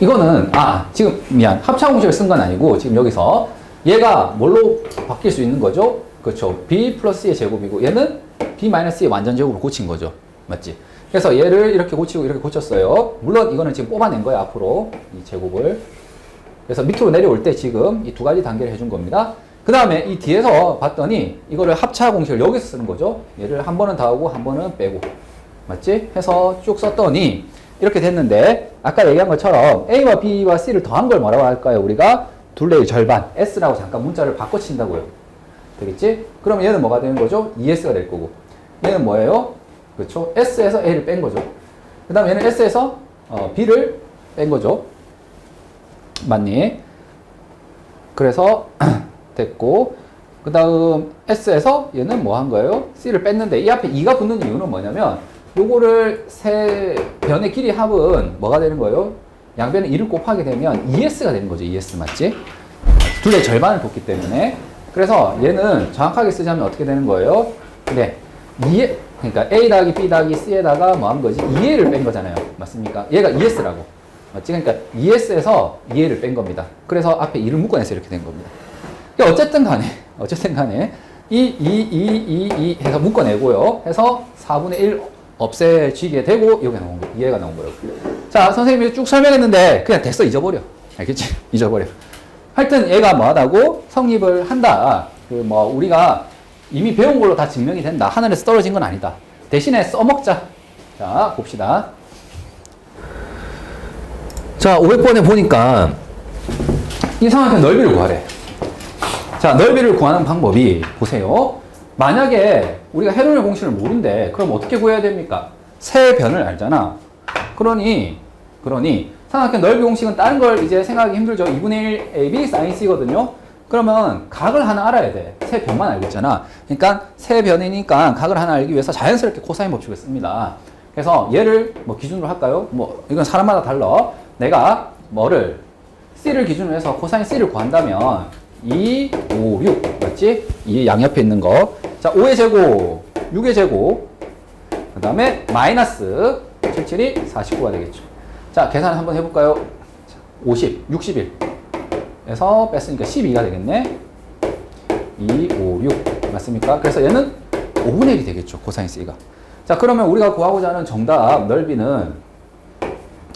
이거는, 지금, 합차 공식을 쓴 건 아니고, 지금 여기서 얘가 뭘로 바뀔 수 있는 거죠? 그렇죠. B 플러스 C의 제곱이고, 얘는 B 마이너스 C의 완전 제곱으로 고친 거죠. 맞지? 그래서 얘를 이렇게 고치고 이렇게 고쳤어요. 물론 이거는 지금 뽑아낸 거예요, 앞으로. 이 제곱을. 그래서 밑으로 내려올 때 지금 이 두 가지 단계를 해준 겁니다. 그 다음에 이 뒤에서 봤더니 이거를 합차 공식을 여기서 쓰는 거죠. 얘를 한 번은 더하고 한 번은 빼고. 맞지? 해서 쭉 썼더니 이렇게 됐는데 아까 얘기한 것처럼 A와 B와 C를 더한 걸 뭐라고 할까요? 우리가 둘레의 절반 S라고 잠깐 문자를 바꿔친다고요. 되겠지? 그럼 얘는 뭐가 되는 거죠? 2S가 될 거고 얘는 뭐예요? 그렇죠? S에서 A를 뺀 거죠. 그 다음 얘는 S에서 B를 뺀 거죠. 맞니? 그래서 됐고 그 다음 S에서 얘는 뭐 한 거예요? C를 뺐는데 이 앞에 2가 붙는 이유는 뭐냐면 요거를 세 변의 길이 합은 뭐가 되는 거예요? 양변에 2를 곱하게 되면 2S가 되는 거죠. 2S 맞지? 둘의 절반을 뒀기 때문에 그래서 얘는 정확하게 쓰자면 어떻게 되는 거예요? 네, 그러니까 A 더하기 B 더하기 C에다가 뭐 한 거지? 2A를 뺀 거잖아요. 맞습니까? 얘가 ES라고. 맞지? 그러니까 ES에서 2A를 뺀 겁니다. 그래서 앞에 2를 묶어내서 이렇게 된 겁니다. 그러니까 어쨌든 간에 이 해서 묶어내고요. 해서 4분의 1 없애지게 되고 여기 나온 거, 이해가 나온 거예요. 자, 선생님이 쭉 설명했는데 그냥 됐어, 잊어버려. 알겠지? 잊어버려. 하여튼 얘가 뭐하다고 성립을 한다. 그 뭐 우리가 이미 배운 걸로 다 증명이 된다. 하늘에서 떨어진 건 아니다. 대신에 써먹자. 자, 봅시다. 자, 500번에 보니까 이 삼각형 넓이를 구하래. 자, 넓이를 구하는 방법이 보세요. 만약에 우리가 헤론의 공식을 모른대. 그럼 어떻게 구해야 됩니까? 세변을 알잖아. 그러니 삼각형 넓이 공식은 다른 걸 이제 생각하기 힘들죠. 2분의 1 AB sin C거든요. 그러면 각을 하나 알아야 돼. 세변만 알고 있잖아. 그러니까 세변이니까 각을 하나 알기 위해서 자연스럽게 코사인 법칙을 씁니다. 그래서 얘를 뭐 기준으로 할까요? 뭐 이건 사람마다 달라. 내가 뭐를 C를 기준으로 해서 코사인 C를 구한다면 2, 5, 6 맞지? 이 양옆에 있는 거. 자, 5의 제곱, 6의 제곱, 그 다음에 마이너스 77이 49가 되겠죠. 자, 계산 한번 해볼까요? 50, 61에서 뺐으니까 12가 되겠네. 2, 5, 6 맞습니까? 그래서 얘는 5분의 1이 되겠죠. 코사인 C가. 자, 그러면 우리가 구하고자 하는 정답 넓이는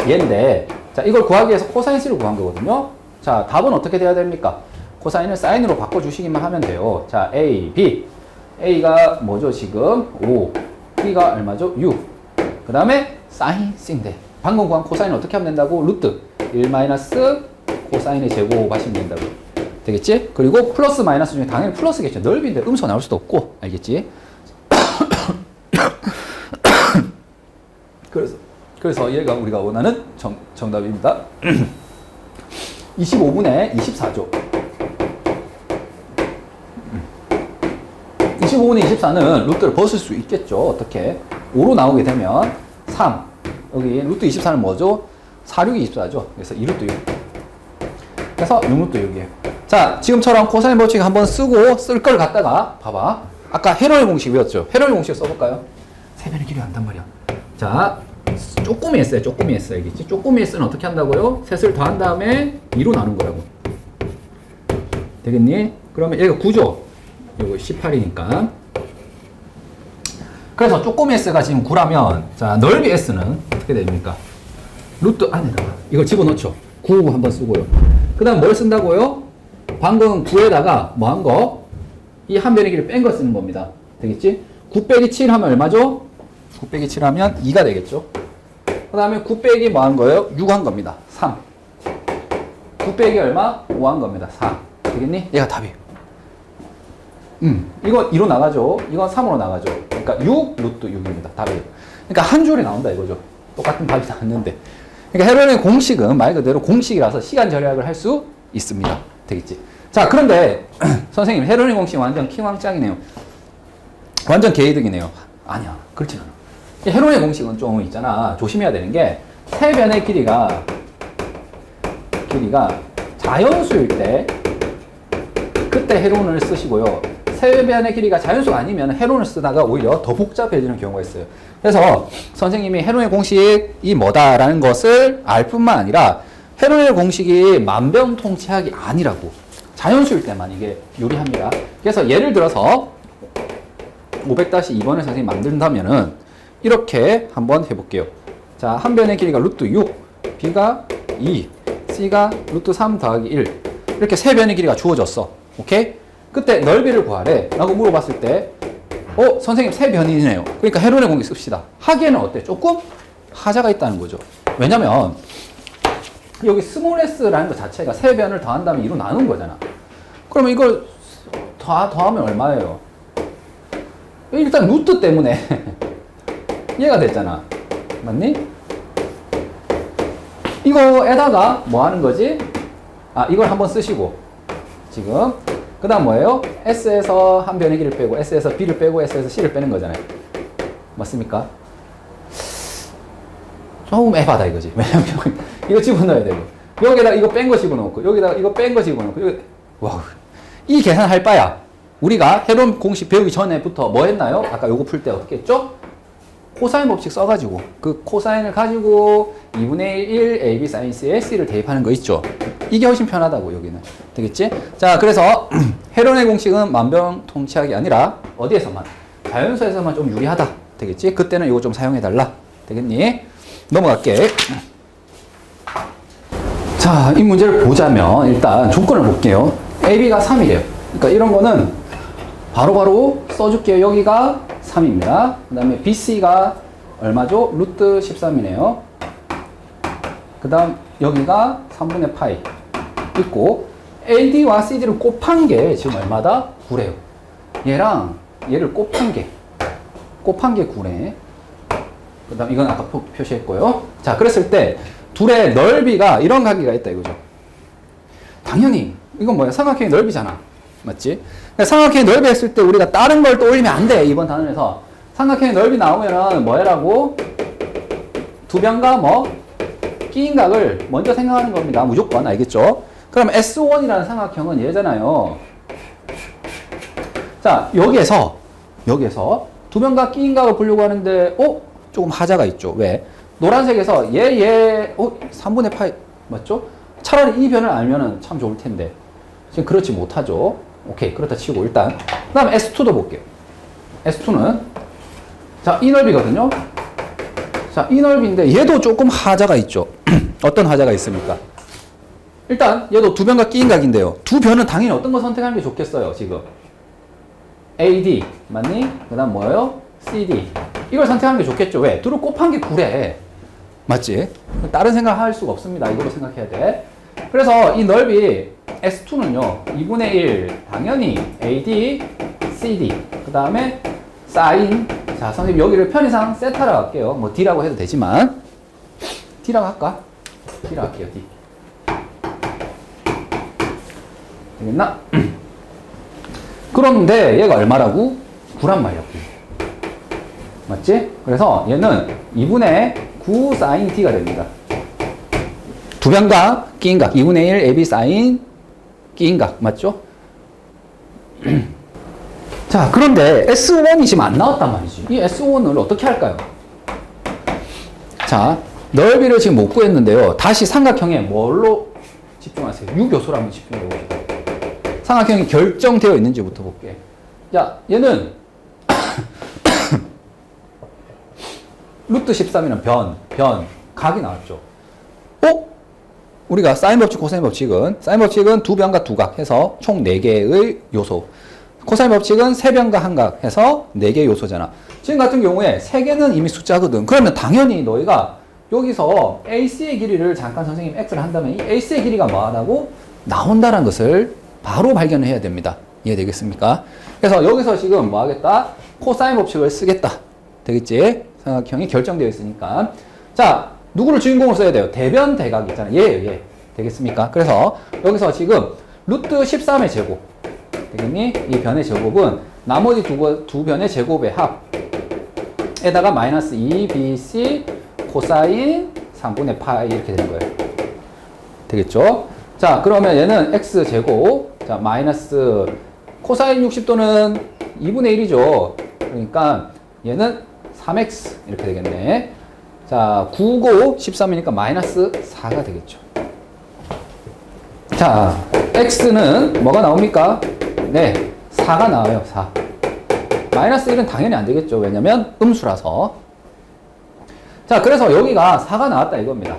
얘인데, 자, 이걸 구하기 위해서 코사인 C를 구한 거거든요. 자, 답은 어떻게 돼야 됩니까? 코사인을 사인으로 바꿔주시기만 하면 돼요. 자, A, B. A가 뭐죠, 지금? 5. B가 얼마죠? 6. 그 다음에 사인 C인데. 방금 구한 코사인을 어떻게 하면 된다고? 루트 1 마이너스 코사인의 제곱 하시면 된다고. 되겠지? 그리고 플러스 마이너스 중에 당연히 플러스겠죠. 넓이인데 음수 나올 수도 없고. 알겠지? 그래서 얘가 우리가 원하는 정답입니다. 25분의 24죠. 25분의 24는 루트를 벗을 수 있겠죠. 어떻게? 5로 나오게 되면 3. 여기 루트 24는 뭐죠? 4, 6이 24죠. 그래서 2루트 6. 그래서 6루트 6이에요. 자, 지금처럼 코사인 법칙 한번 쓰고 쓸 걸 갖다가 봐봐. 아까 헤론의 공식 외웠죠? 헤론의 공식 써볼까요? 세변의 길이 안단 말이야. 자, 쪼꼬미 S야, 쪼꼬미 S 알겠지? 쪼꼬미 S는 어떻게 한다고요? 셋을 더한 다음에 2로 나눈 거라고. 되겠니? 그러면 얘가 9죠? 이거 18이니까. 그래서 쪼꼬미 S가 지금 9라면, 자, 넓이 S는 어떻게 됩니까? 루트 안에다가 이걸 집어넣죠. 9 한번 쓰고요. 그 다음 뭘 쓴다고요? 방금 9에다가 뭐 한 거? 이 한 변의 길을 뺀 거 쓰는 겁니다. 되겠지? 9 빼기 7 하면 얼마죠? 9 빼기 7 하면 2가 되겠죠. 그 다음에 9 빼기 뭐 한 거예요? 6 한 겁니다. 3. 9 빼기 얼마? 5 한 겁니다. 4. 되겠니? 얘가 답이에요. 이거 2로 나가죠. 이건 3으로 나가죠. 그러니까 6 루트 6입니다. 답이에요. 그러니까 한 줄에 나온다 이거죠. 똑같은 답이 나왔는데. 그러니까 헤론의 공식은 말 그대로 공식이라서 시간 절약을 할 수 있습니다. 되겠지? 자, 그런데 선생님 헤론의 공식 완전 킹왕짱이네요. 완전 개이득이네요. 아니야. 그렇진 않아. 헤론의 공식은 좀 있잖아. 조심해야 되는 게 세변의 길이가 자연수일 때 그때 헤론을 쓰시고요. 세변의 길이가 자연수가 아니면 헤론을 쓰다가 오히려 더 복잡해지는 경우가 있어요. 그래서 선생님이 헤론의 공식이 뭐다라는 것을 알 뿐만 아니라 헤론의 공식이 만병통치약이 아니라고. 자연수일 때만 이게 유리합니다. 그래서 예를 들어서 500-2번을 선생님이 만든다면은 이렇게 한번 해볼게요. 자, 한 변의 길이가 루트 6, B가 2, C가 루트 3 더하기 1. 이렇게 세 변의 길이가 주어졌어. 오케이? 그때 넓이를 구하래 라고 물어봤을 때 선생님 세 변이네요. 그러니까 헤론의 공식 씁시다. 하기에는 어때? 조금 하자가 있다는 거죠. 왜냐면 여기 스몰 s라는 것 자체가 세 변을 더한다면 2로 나눈 거잖아. 그러면 이걸 더하면 얼마예요? 일단 루트 때문에 얘가 됐잖아. 맞니? 이거에다가 뭐 하는 거지? 이걸 한번 쓰시고 지금 그 다음 뭐예요? S에서 한 변의 길을 빼고 S에서 B를 빼고 S에서 C를 빼는 거잖아요. 맞습니까? 조금 에바다 이거지. 왜냐면 이거 집어넣어야 되고 여기다가 이거 뺀 거 집어넣고 여기다가 이거 뺀 거 집어넣고 와우. 이 계산할 바야 우리가 헤론 공식 배우기 전에부터 뭐 했나요? 아까 요거 풀 때 어떻게 했죠? 코사인 법칙 써가지고 그 코사인을 가지고 2분의 1 AB sin CS를 대입하는 거 있죠. 이게 훨씬 편하다고 여기는. 되겠지? 자, 그래서 헤론의 공식은 만병통치약이 아니라 어디에서만? 자연수에서만 좀 유리하다. 되겠지? 그때는 이거 좀 사용해달라. 되겠니? 넘어갈게. 자, 이 문제를 보자면 일단 조건을 볼게요. AB가 3이래요. 그러니까 이런 거는 바로바로 써줄게요. 여기가 3입니다. 그 다음에 BC가 얼마죠? 루트 13이네요. 그 다음 여기가 3분의 파이 있고 AD와 CD를 곱한 게 지금 얼마다? 9래요. 얘랑 얘를 곱한 게 9래. 그 다음 이건 아까 표시했고요. 자, 그랬을 때 둘의 넓이가 이런 관계가 있다 이거죠. 당연히 이건 뭐야? 삼각형의 넓이잖아. 맞지? 삼각형의 넓이 했을 때 우리가 다른 걸 떠올리면 안 돼. 이번 단원에서 삼각형의 넓이 나오면은 뭐 해라고? 두 변과 뭐? 끼인각을 먼저 생각하는 겁니다. 무조건. 알겠죠? 그럼 S1이라는 삼각형은 얘잖아요. 자, 여기에서 두 변과 끼인각을 보려고 하는데 조금 하자가 있죠. 왜? 노란색에서 3분의 파이 맞죠? 차라리 이 변을 알면은 참 좋을 텐데 지금 그렇지 못하죠. 오케이, 그렇다 치고 일단 그 다음 S2도 볼게요. S2는 자, 이 넓이거든요. 자, 이 넓이인데 얘도 조금 하자가 있죠. 어떤 하자가 있습니까? 일단 얘도 두 변과 끼인각인데요. 두 변은 당연히 어떤 거 선택하는 게 좋겠어요. 지금 AD 맞니? 그 다음 뭐예요? CD 이걸 선택하는 게 좋겠죠. 왜? 둘을 곱한 게 9래. 맞지? 다른 생각할 수가 없습니다. 이걸로 생각해야 돼. 그래서 이 넓이 S2는요 2분의 1 당연히 AD, CD 그 다음에 사인. 자, 선생님 여기를 편의상 세타라고 할게요. 뭐 D라고 해도 되지만 D라고 할까? D라고 할게요. D 되겠나? 그런데 얘가 얼마라고? 9란 말이야. 9. 맞지? 그래서 얘는 2분의 9 sin T가 됩니다. 두 변각, 끼인각, 2분의 1 AB sin 끼인각, 맞죠? 자, 그런데 S1이 지금 안 나왔단 말이지. 이 S1을 어떻게 할까요? 자, 넓이를 지금 못 구했는데요. 다시 삼각형에 뭘로 집중하세요? 6요소로 한번 집중해 보세요. 삼각형이 결정되어 있는지부터 볼게. 자, 얘는 루트 13이면 각이 나왔죠. 우리가 사인 법칙, 코사인 법칙은 사인 법칙은 두 변과 두 각 해서 총 4개의 요소. 코사인 법칙은 세 변과 한 각 해서 4개의 요소잖아. 지금 같은 경우에 3개는 이미 숫자거든. 그러면 당연히 너희가 여기서 AC의 길이를 잠깐 선생님 X를 한다면 이 AC의 길이가 뭐하다고? 나온다는 것을 바로 발견을 해야 됩니다. 이해되겠습니까? 그래서 여기서 지금 뭐 하겠다? 코사인 법칙을 쓰겠다. 되겠지? 삼각형이 결정되어 있으니까. 자, 누구를 주인공으로 써야 돼요? 대변 대각 있잖아요. 얘. 되겠습니까? 그래서 여기서 지금 루트 13의 제곱. 되겠니? 이 변의 제곱은 나머지 두 변의 제곱의 합에다가 마이너스 2bc 코사인 3분의 파이 이렇게 되는 거예요. 되겠죠? 자, 그러면 얘는 x제곱. 자, 마이너스 코사인 60도는 2분의 1이죠. 그러니까 얘는 3x 이렇게 되겠네. 자, 9고 13이니까 마이너스 4가 되겠죠. 자, x는 뭐가 나옵니까? 네, 4가 나와요. 4. 마이너스 1은 당연히 안 되겠죠. 왜냐면 음수라서. 자, 그래서 여기가 4가 나왔다 이겁니다.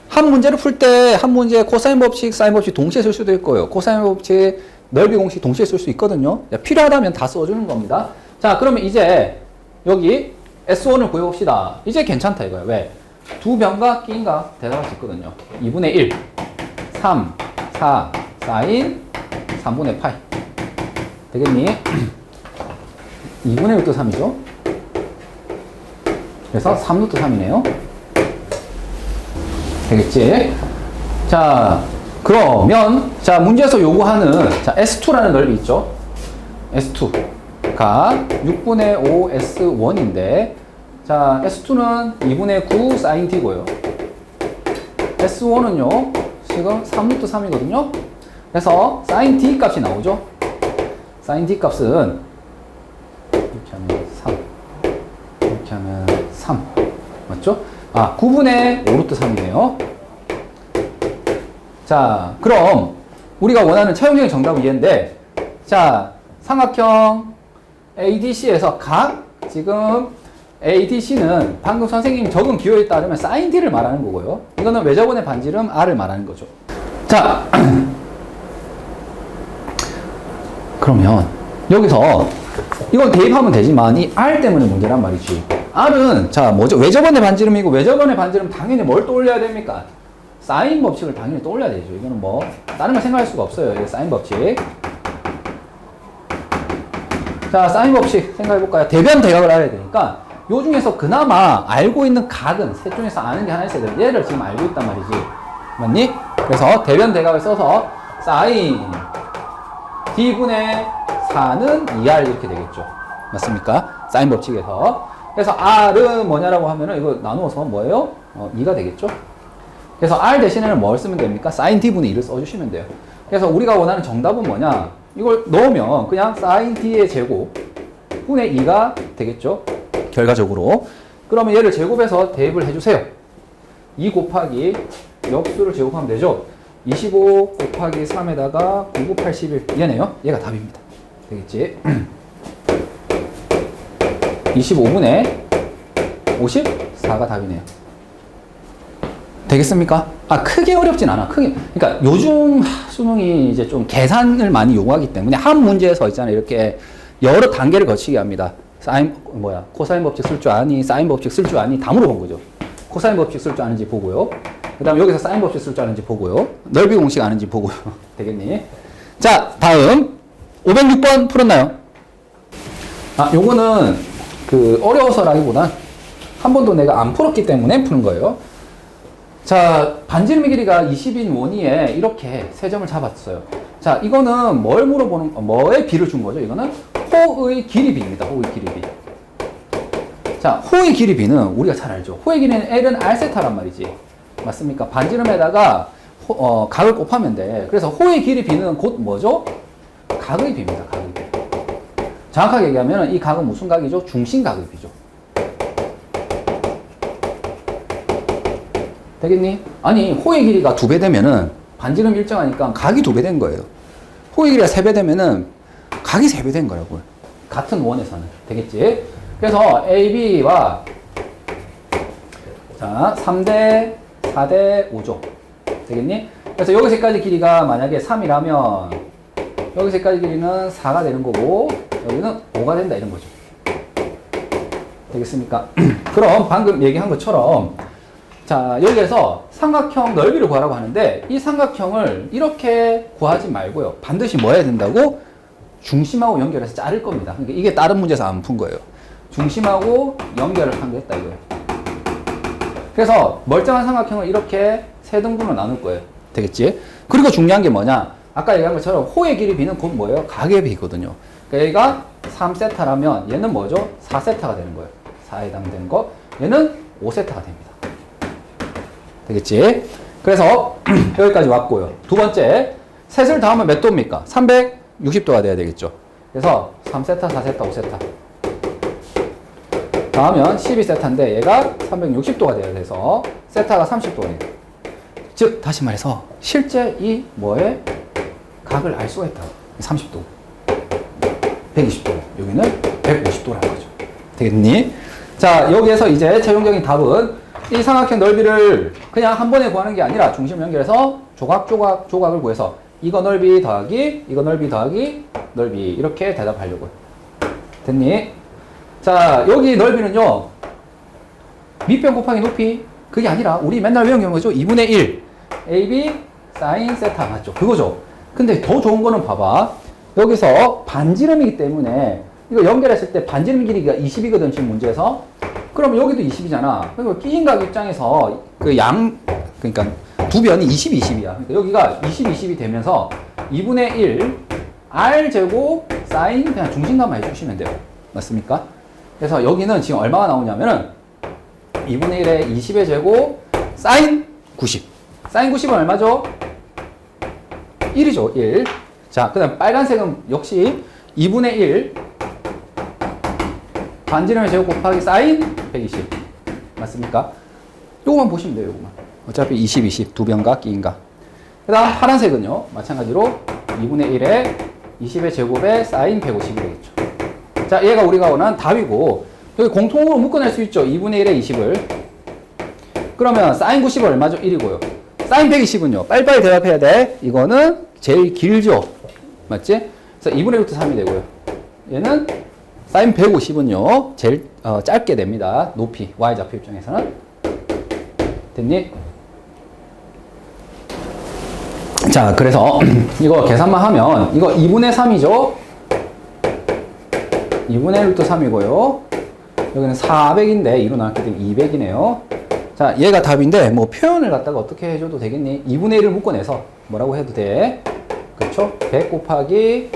한 문제를 풀 때 한 문제 코사인 법칙, 사인 법칙 동시에 쓸 수도 있고요. 코사인 법칙, 넓이 공식 동시에 쓸 수 있거든요. 필요하다면 다 써주는 겁니다. 자, 그러면 이제 여기 S1을 구해봅시다. 이제 괜찮다 이거야. 왜? 두 변과 끼인각 대답할 수 있거든요. 2분의 1, 3, 4, 사인 3분의 파이. 되겠니? 2분의 루트 3이죠. 그래서 3루트 3이네요. 되겠지? 자, 그러면 자, 문제에서 요구하는 자, S2라는 넓이 있죠. S2가 6분의 5 S1인데 자, S2는 2분의 9 sin T고요. S1은요. 지금 3루트 3이거든요. 그래서 sin T 값이 나오죠. sin T 값은 3 하면 3. 맞죠? 아, 9분의 5루트 3이네요. 자, 그럼 우리가 원하는 최종적인 정답은 얘인데, 자, 삼각형 ADC에서 각 지금 ADC는 방금 선생님이 적은 기호에 따르면 sin D를 말하는 거고요. 이거는 외접원의 반지름 R을 말하는 거죠. 자, 그러면 여기서 이건 대입하면 되지만 이 R 때문에 문제란 말이지. R은 자 뭐죠? 외접원의 반지름이고 외접원의 반지름 당연히 뭘 떠올려야 됩니까? 사인 법칙을 당연히 떠올려야 되죠. 이거는 뭐 다른 걸 생각할 수가 없어요. 이거 사인 법칙. 자, 사인 법칙 생각해 볼까요? 대변 대각을 알아야 되니까 요 중에서 그나마 알고 있는 각은 셋 중에서 아는 게 하나 있어야 돼. 얘를 지금 알고 있단 말이지. 맞니? 그래서 대변 대각을 써서 사인 D분의 4는 2R 이렇게 되겠죠. 맞습니까? 사인 법칙에서. 그래서 R은 뭐냐라고 하면은 이거 나누어서 뭐예요? 2가 되겠죠? 그래서 R 대신에는 뭘 쓰면 됩니까? 사인 D분의 2를 써주시면 돼요. 그래서 우리가 원하는 정답은 뭐냐? 이걸 넣으면 그냥 사인 D의 제곱 분의 2가 되겠죠? 결과적으로. 그러면 얘를 제곱해서 대입을 해주세요. 2 곱하기 역수를 제곱하면 되죠? 25 곱하기 3에다가 99, 81 얘네요. 얘가 답입니다. 되겠지? 25분의 54가 답이네요. 되겠습니까? 아, 크게 어렵진 않아. 크게. 그러니까 요즘 수능이 이제 좀 계산을 많이 요구하기 때문에 한 문제에서 있잖아요. 이렇게 여러 단계를 거치게 합니다. 코사인 법칙 쓸 줄 아니? 사인 법칙 쓸 줄 아니? 다 물어본 거죠. 코사인 법칙 쓸 줄 아는지 보고요. 그 다음에 여기서 사인 법칙 쓸 줄 아는지 보고요. 넓이 공식 아는지 보고요. 되겠니? 자, 다음. 506번 풀었나요? 아, 요거는 어려워서라기보단 한 번도 내가 안 풀었기 때문에 푸는 거예요. 자, 반지름의 길이가 20인 원위에 이렇게 세 점을 잡았어요. 자, 이거는 뭐의 비를 준 거죠? 이거는 호의 길이 비입니다. 호의 길이 비. 자, 호의 길이 비는 우리가 잘 알죠. 호의 길이는 L은 R세타란 말이지. 맞습니까? 반지름에다가 각을 곱하면 돼. 그래서 호의 길이 비는 곧 뭐죠? 각의 비입니다. 각의 비. 정확하게 얘기하면 이 각은 무슨 각이죠? 중심각의 비죠. 되겠니? 아니, 호의 길이가 2배 되면은 반지름 일정하니까 각이 2배 된 거예요. 호의 길이가 3배 되면은 각이 3배 된 거라고요. 같은 원에서는. 되겠지? 그래서 AB와 자, 3대 4대 5죠. 되겠니? 그래서 여기서까지 길이가 만약에 3이라면 여기서까지 길이는 4가 되는 거고 여기는 5가 된다 이런 거죠. 되겠습니까? 그럼 방금 얘기한 것처럼 자, 여기에서 삼각형 넓이를 구하라고 하는데 이 삼각형을 이렇게 구하지 말고요. 반드시 뭐 해야 된다고? 중심하고 연결해서 자를 겁니다. 그러니까 이게 다른 문제에서 안 푼 거예요. 중심하고 연결을 한 게 했다 이거예요. 그래서 멀쩡한 삼각형을 이렇게 세 등분으로 나눌 거예요. 되겠지? 그리고 중요한 게 뭐냐? 아까 얘기한 것처럼 호의 길이 비는 곧 뭐예요? 각의 비거든요. 그러니까 얘가 3세타라면 얘는 뭐죠? 4세타가 되는 거예요. 4에 해당되는 거. 얘는 5세타가 됩니다. 되겠지? 그래서 여기까지 왔고요. 두 번째, 셋을 더하면 몇 도입니까? 360도가 돼야 되겠죠. 그래서 3세타, 4세타, 5세타 더하면 12세타인데 얘가 360도가 돼야 돼서 세타가 30도네요. 즉 다시 말해서 실제 이 뭐에 각을 알 수가 있다. 30도, 120도, 여기는 150도라는 거죠. 되겠니? 자, 여기에서 이제 최종적인 답은 이 삼각형 넓이를 그냥 한 번에 구하는 게 아니라 중심 연결해서 조각을 구해서 이거 넓이 더하기, 이거 넓이 더하기, 넓이 이렇게 대답하려고요. 됐니? 자, 여기 넓이는요. 밑변 곱하기 높이 그게 아니라 우리 맨날 외운 거죠. 2분의 1 AB sin 세타 맞죠? 그거죠. 근데 더 좋은 거는 봐봐. 여기서 반지름이기 때문에 이거 연결했을 때 반지름 길이가 20이거든 지금 문제에서. 그럼 여기도 20이잖아. 그리고 끼인각 입장에서 그러니까 두 변이 20, 20이야. 그러니까 여기가 20, 20이 되면서 2분의 1 R 제곱 sin 그냥 중심값만 해주시면 돼요. 맞습니까? 그래서 여기는 지금 얼마가 나오냐면은 2분의 1에 20의 제곱 sin 90. sin 90은 얼마죠? 1이죠. 1. 자, 그 다음 빨간색은 역시 2분의 1 반지름의 제곱 곱하기 사인 120. 맞습니까? 요거만 보시면 돼요, 요거만. 어차피 20, 20, 두 변각, 끼인각. 그 다음 파란색은요, 마찬가지로 2분의 1에 20의 제곱에 사인 150이 되겠죠. 자, 얘가 우리가 원하는 답이고, 여기 공통으로 묶어낼 수 있죠. 2분의 1에 20을. 그러면 사인 90은 얼마죠? 1이고요. 사인 120은요, 빨리빨리 대답해야 돼. 이거는 제일 길죠. 맞지? 그래서 2분의 루트 3이 되고요. 얘는 사인 150은요, 제일 짧게 됩니다. 높이, y좌표 입장에서는. 됐니? 자, 그래서 이거 계산만 하면 이거 2분의 3이죠. 2분의 루트 3이고요. 여기는 400인데 2로 나왔기 때문에 200이네요. 자, 얘가 답인데 뭐 표현을 갖다가 어떻게 해줘도 되겠니? 2분의 1을 묶어내서 뭐라고 해도 돼. 그렇죠? 100 곱하기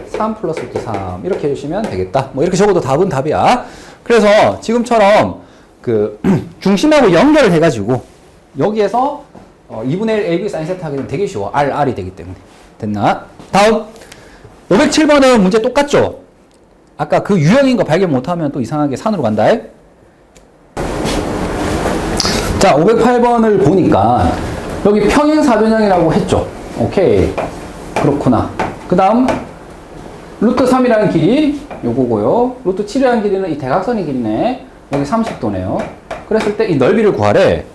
3 플러스 루트 3 이렇게 해주시면 되겠다. 뭐 이렇게 적어도 답은 답이야. 그래서 지금처럼 그 중심하고 연결을 해가지고 여기에서 2분의 1 AB 사인 세트 하게 되면 되게 쉬워. R이 되기 때문에. 됐나? 다음 507번은 문제 똑같죠? 아까 그 유형인 거 발견 못하면 또 이상하게 산으로 간다. 자, 508번을 보니까 여기 평행사변형이라고 했죠. 오케이. 그렇구나. 그 다음 루트 3이라는 길이 요거고요. 루트 7이라는 길이는 이 대각선의 길이네. 여기 30도네요. 그랬을 때 이 넓이를 구하래.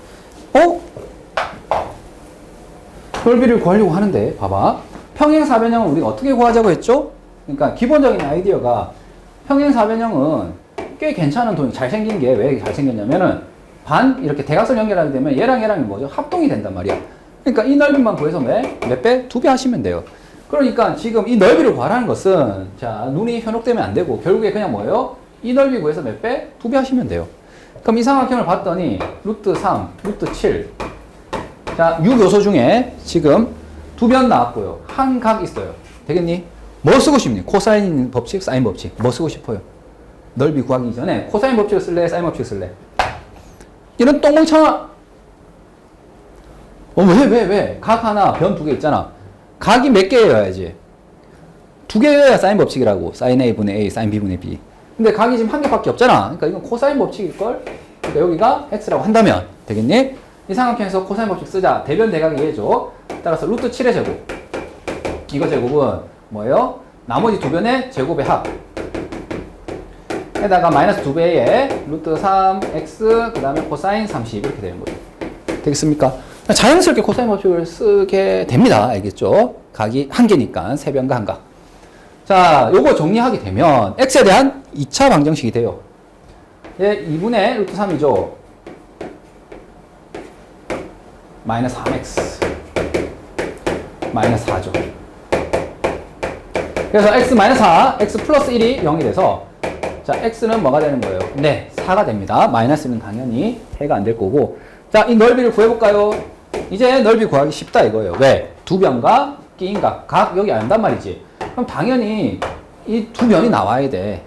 넓이를 구하려고 하는데 봐봐. 평행사변형은 우리가 어떻게 구하자고 했죠? 그러니까 기본적인 아이디어가 평행사변형은 꽤 괜찮은 돈이 잘생긴 게 왜 잘생겼냐면은 반 이렇게 대각선 연결하게 되면 얘랑 얘랑이 뭐죠? 합동이 된단 말이야. 그러니까 이 넓이만 구해서 몇 배? 2배 하시면 돼요. 그러니까 지금 이 넓이를 구하라는 것은 자, 눈이 현혹되면 안 되고 결국에 그냥 뭐예요? 이 넓이 구해서 몇 배? 2배 하시면 돼요. 그럼 이 삼각형을 봤더니 루트 3, 루트 7. 자, 6요소 중에 지금 두 변 나왔고요. 한 각 있어요. 되겠니? 뭐 쓰고 싶니? 코사인 법칙, 사인 법칙. 뭐 쓰고 싶어요? 넓이 구하기 전에 코사인 법칙을 쓸래? 사인 법칙을 쓸래? 이런 똥멍청아! 왜? 각 하나, 변 두 개 있잖아. 각이 몇 개여야지? 두 개여야 사인 법칙이라고. 사인 A분의 A, 사인 B분의 B. 근데 각이 지금 한 개밖에 없잖아. 그러니까 이건 코사인 법칙일걸? 그러니까 여기가 X라고 한다면 되겠니? 이 삼각형에서 코사인 법칙 쓰자. 대변 대각이 얘죠. 따라서 루트 7의 제곱. 이거 제곱은 뭐예요? 나머지 두 변의 제곱의 합. 에다가 마이너스 2배의 루트 3x 그 다음에 코사인 30 이렇게 되는 거죠. 되겠습니까? 자연스럽게 코사인 법칙을 쓰게 됩니다. 알겠죠? 각이 한 개니까 세 변과 한 각. 자, 요거 정리하게 되면 x에 대한 2차 방정식이 돼요. 얘 2분의 루트 3이죠. 마이너스 3x 마이너스 4죠. 그래서 x 마이너스 4, x 플러스 1이 0이 돼서 자, x는 뭐가 되는 거예요? 네, 4가 됩니다. 마이너스는 당연히 해가 안 될 거고. 자, 이 넓이를 구해볼까요? 이제 넓이 구하기 쉽다 이거예요. 왜? 두 변과 끼인 각. 각 여기 안 한단 말이지. 그럼 당연히 이 두 변이 나와야 돼.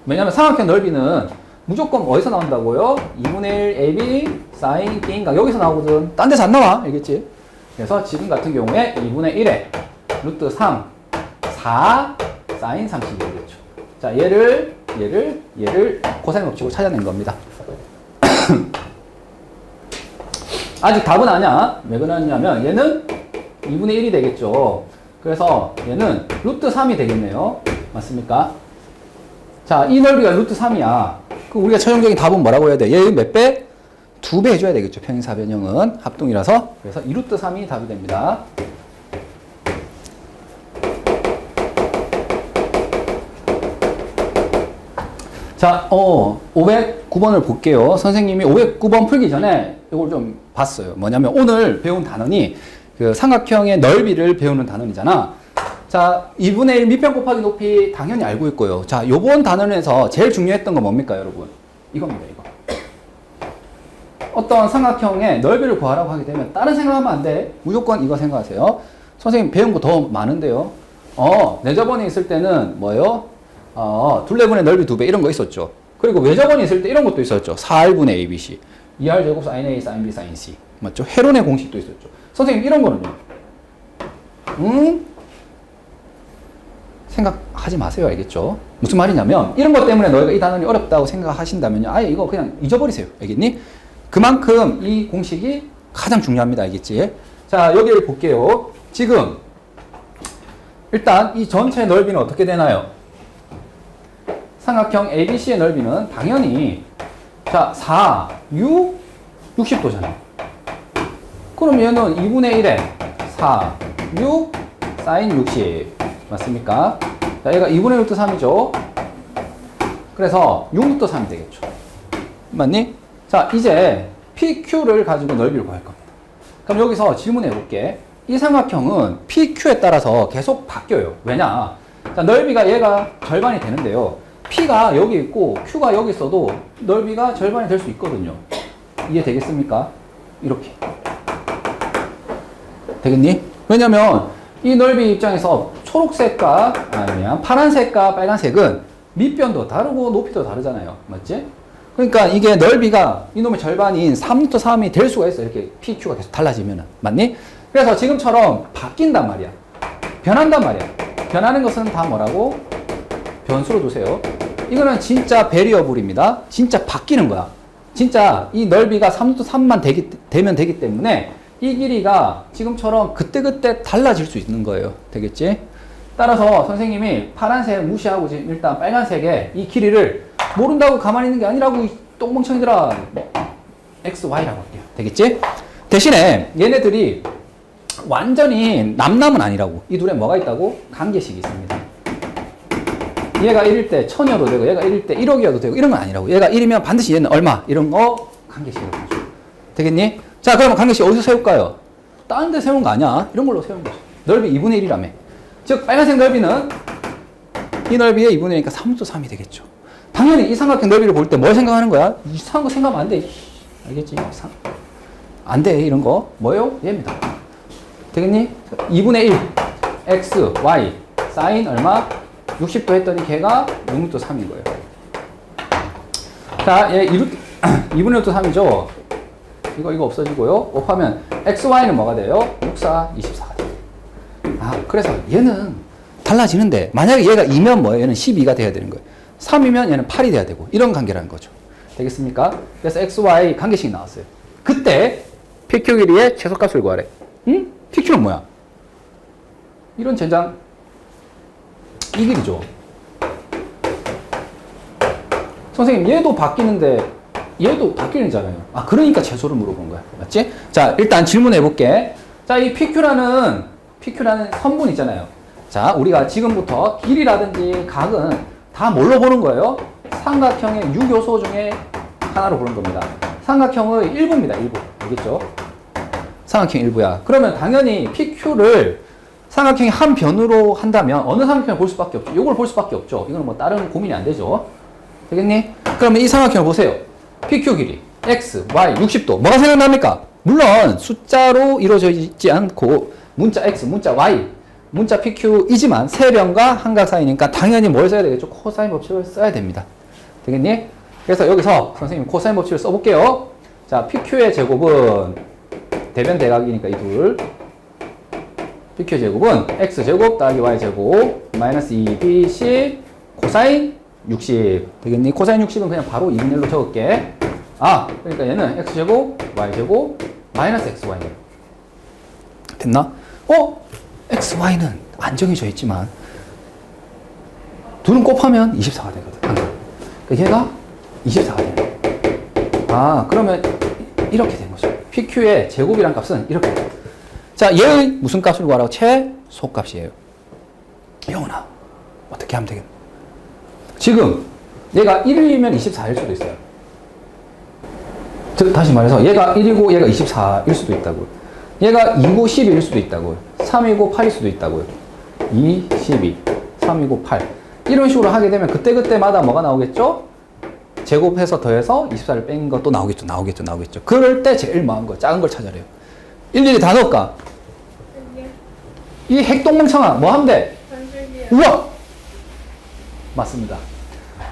왜냐면 삼각형 넓이는 무조건 어디서 나온다고요? 2분의 1 AB 사인 끼인 각. 여기서 나오거든. 딴 데서 안 나와. 알겠지? 그래서 지금 같은 경우에 2분의 1에 루트 3, 4 사인 30이 되겠죠. 자, 얘를 코사인 법칙으로 찾아낸 겁니다. 아직 답은 아니야. 왜 그러냐면 얘는 2분의 1이 되겠죠. 그래서 얘는 루트 3이 되겠네요. 맞습니까? 자, 이 넓이가 루트 3이야. 그럼 우리가 최종적인 답은 뭐라고 해야 돼? 얘 몇 배? 2배 해줘야 되겠죠. 평행사변형은 합동이라서. 그래서 2 루트 3이 답이 됩니다. 자, 509번을 볼게요. 선생님이 509번 풀기 전에 이걸 좀 봤어요. 뭐냐면 오늘 배운 단원이 그 삼각형의 넓이를 배우는 단원이잖아. 자, 2분의 1 밑변 곱하기 높이 당연히 알고 있고요. 자, 요번 단원에서 제일 중요했던 건 뭡니까, 여러분? 이겁니다, 이거. 어떤 삼각형의 넓이를 구하라고 하게 되면 다른 생각하면 안 돼. 무조건 이거 생각하세요. 선생님 배운 거 더 많은데요. 내저번에 있을 때는 뭐예요? 둘레분의 넓이 2배 이런 거 있었죠. 그리고 외저번에 있을 때 이런 것도 있었죠. 4R분의 ABC. 2R 제곱 사인 A, 사인 B, 사인 C. 맞죠? 헤론의 공식도 있었죠. 선생님 이런 거는요? 생각하지 마세요. 알겠죠? 무슨 말이냐면 이런 것 때문에 너희가 이 단원이 어렵다고 생각하신다면요. 아예 이거 그냥 잊어버리세요. 알겠니? 그만큼 이 공식이 가장 중요합니다. 알겠지? 자, 여기를 볼게요. 지금 일단 이 전체 넓이는 어떻게 되나요? 삼각형 ABC의 넓이는 당연히 자 4, 6, 60도잖아요. 그럼 얘는 2분의 1에 4, 6, 사인 60 맞습니까? 자, 얘가 2분의 6도 3이죠. 그래서 6도 3이 되겠죠. 맞니? 자, 이제 PQ를 가지고 넓이를 구할 겁니다. 그럼 여기서 질문해 볼게. 이 삼각형은 PQ에 따라서 계속 바뀌어요. 왜냐? 자, 넓이가 얘가 절반이 되는데요. P가 여기 있고 Q가 여기 있어도 넓이가 절반이 될 수 있거든요. 이해되겠습니까? 이렇게. 되겠니? 왜냐면 이 넓이 입장에서 초록색과 아니면 파란색과 빨간색은 밑변도 다르고 높이도 다르잖아요. 맞지? 그러니까 이게 넓이가 이놈의 절반인 3루트 3이 될 수가 있어요. 이렇게 PQ가 계속 달라지면은. 맞니? 그래서 지금처럼 바뀐단 말이야. 변한단 말이야. 변하는 것은 다 뭐라고? 변수로 두세요. 이거는 진짜 베리어블입니다. 진짜 바뀌는 거야. 진짜 이 넓이가 3루트 3만 되면 되기 때문에 이 길이가 지금처럼 그때그때 달라질 수 있는 거예요. 되겠지? 따라서 선생님이 파란색 무시하고 지금 일단 빨간색에 이 길이를 모른다고 가만히 있는 게 아니라고 이 똥멍청이들아 X, Y라고 할게요. 되겠지? 대신에 얘네들이 완전히 남남은 아니라고. 이 둘에 뭐가 있다고? 관계식이 있습니다. 얘가 1일 때 1000이어도 되고 얘가 1일 때 1억이어도 되고 이런 건 아니라고. 얘가 1이면 반드시 얘는 얼마? 이런 거 관계식으로 보죠. 되겠니? 자, 그러면 관계식 어디서 세울까요? 다른 데 세운 거 아니야. 이런 걸로 세운 거죠. 넓이 2분의 1이라며. 즉 빨간색 넓이는 이 넓이의 2분의 1이니까 3루트 3이 되겠죠. 당연히 이 삼각형 넓이를 볼 때 뭘 생각하는 거야? 이상한 거 생각하면 안 돼. 알겠지? 안 돼. 이런 거. 뭐예요? 얘입니다. 되겠니? 2분의 1 x, y 사인 얼마? 60도 했더니 걔가 6루트 3인 거예요. 자, 얘 2분의 1루트 3이죠? 이거 없어지고요. 곱하면 x, y는 뭐가 돼요? 6, 4, 24가 돼요. 아, 그래서 얘는 달라지는데 만약에 얘가 2면 뭐예요? 얘는 12가 돼야 되는 거예요. 3이면 얘는 8이 돼야 되고 이런 관계라는 거죠. 되겠습니까? 그래서 x, y 관계식이 나왔어요. 그때 PQ 길이의 최소값을 구하래. 응? PQ는 뭐야? 이런 젠장 이 길이죠. 선생님 얘도 바뀌는데 얘도 바뀌는잖아요. 아, 그러니까 최소를 물어본 거야. 맞지? 자, 일단 질문해 볼게. 자, 이 PQ라는 선분 있잖아요. 자, 우리가 지금부터 길이라든지 각은 다 뭘로 보는 거예요? 삼각형의 6요소 중에 하나로 보는 겁니다. 삼각형의 일부입니다. 일부. 알겠죠? 삼각형 일부야. 그러면 당연히 PQ를 삼각형의 한 변으로 한다면 어느 삼각형을 볼 수밖에 없죠? 이걸 볼 수밖에 없죠. 이건 뭐 다른 고민이 안 되죠. 되겠니? 그러면 이 삼각형을 보세요. PQ 길이 X, Y 60도. 뭐가 생각납니까? 물론 숫자로 이루어져 있지 않고 문자 X, 문자 Y, 문자 PQ이지만 세변과 한각 사이니까 당연히 뭘 써야 되겠죠? 코사인 법칙을 써야 됩니다. 되겠니? 그래서 여기서 선생님 코사인 법칙을 써볼게요. 자, PQ의 제곱은 대변 대각이니까 이 둘. PQ 제곱은 X제곱 더하기 Y제곱 마이너스 2BC 코사인 60. 되겠니? 코사인 60은 그냥 바로 2분의 1로 적을게. 아, 그러니까 얘는 X제곱 Y제곱 마이너스 XY네요. 됐나? X, Y는 안 정해져 있지만 둘은 곱하면 24가 되거든. 그러니까 얘가 24가 되네. 아, 그러면 이렇게 된 거죠. PQ의 제곱이란 값은 이렇게 돼요. 자, 얘의 무슨 값을 구하라고? 최소값이에요. 영훈아, 어떻게 하면 되겠나? 지금 얘가 1이면 24일 수도 있어요. 즉, 다시 말해서 얘가 1이고 얘가 24일 수도 있다고요. 얘가 2고 12일 수도 있다고요. 3이고 8일 수도 있다고요. 2, 12, 3이고 8. 이런 식으로 하게 되면 그때그때마다 뭐가 나오겠죠? 제곱해서 더해서 24를 뺀 것도 나오겠죠. 그럴 때 제일 많은 거, 작은 걸 찾아래요. 일일이 다 넣을까? 이 핵똥멍청아, 뭐 하면 돼? 우와! 맞습니다.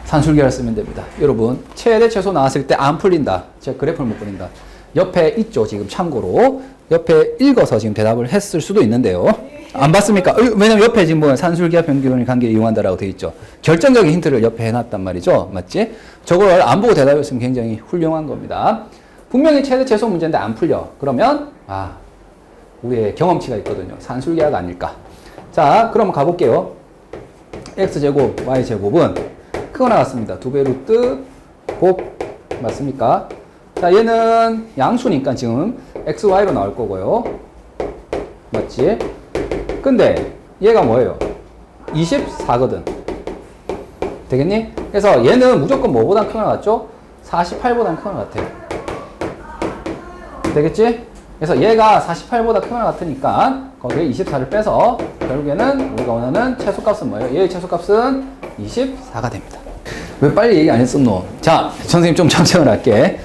산술계를 쓰면 됩니다. 여러분, 최대 최소 나왔을 때 안 풀린다. 제가 그래프를 못 그린다. 옆에 있죠, 지금 참고로. 옆에 읽어서 지금 대답을 했을 수도 있는데요. 안 봤습니까? 왜냐면 옆에 지금 뭐 산술기와 변기론의 관계를 이용한다라고 되어 있죠. 결정적인 힌트를 옆에 해놨단 말이죠. 맞지? 저걸 안 보고 대답했으면 굉장히 훌륭한 겁니다. 분명히 최대 최소 문제인데 안 풀려. 그러면 우리의 경험치가 있거든요. 산술기하가 아닐까. 자, 그럼 가볼게요. x제곱, y제곱은 크거 나왔습니다. 2배 루트 곱 맞습니까? 자, 얘는 양수니까 지금 x, y로 나올 거고요. 맞지? 근데 얘가 뭐예요? 24거든. 되겠니? 그래서 얘는 무조건 뭐보다 크거 나왔죠? 48보다 크거 나왔아요. 되겠지? 그래서 얘가 48보다 크거 나왔으니까 거기에 24를 빼서 결국에는 우리가 원하는 최소값은 뭐예요? 얘의 최소값은 24가 됩니다. 왜 빨리 얘기 안 했었노? 자, 선생님 좀 정정을 할게.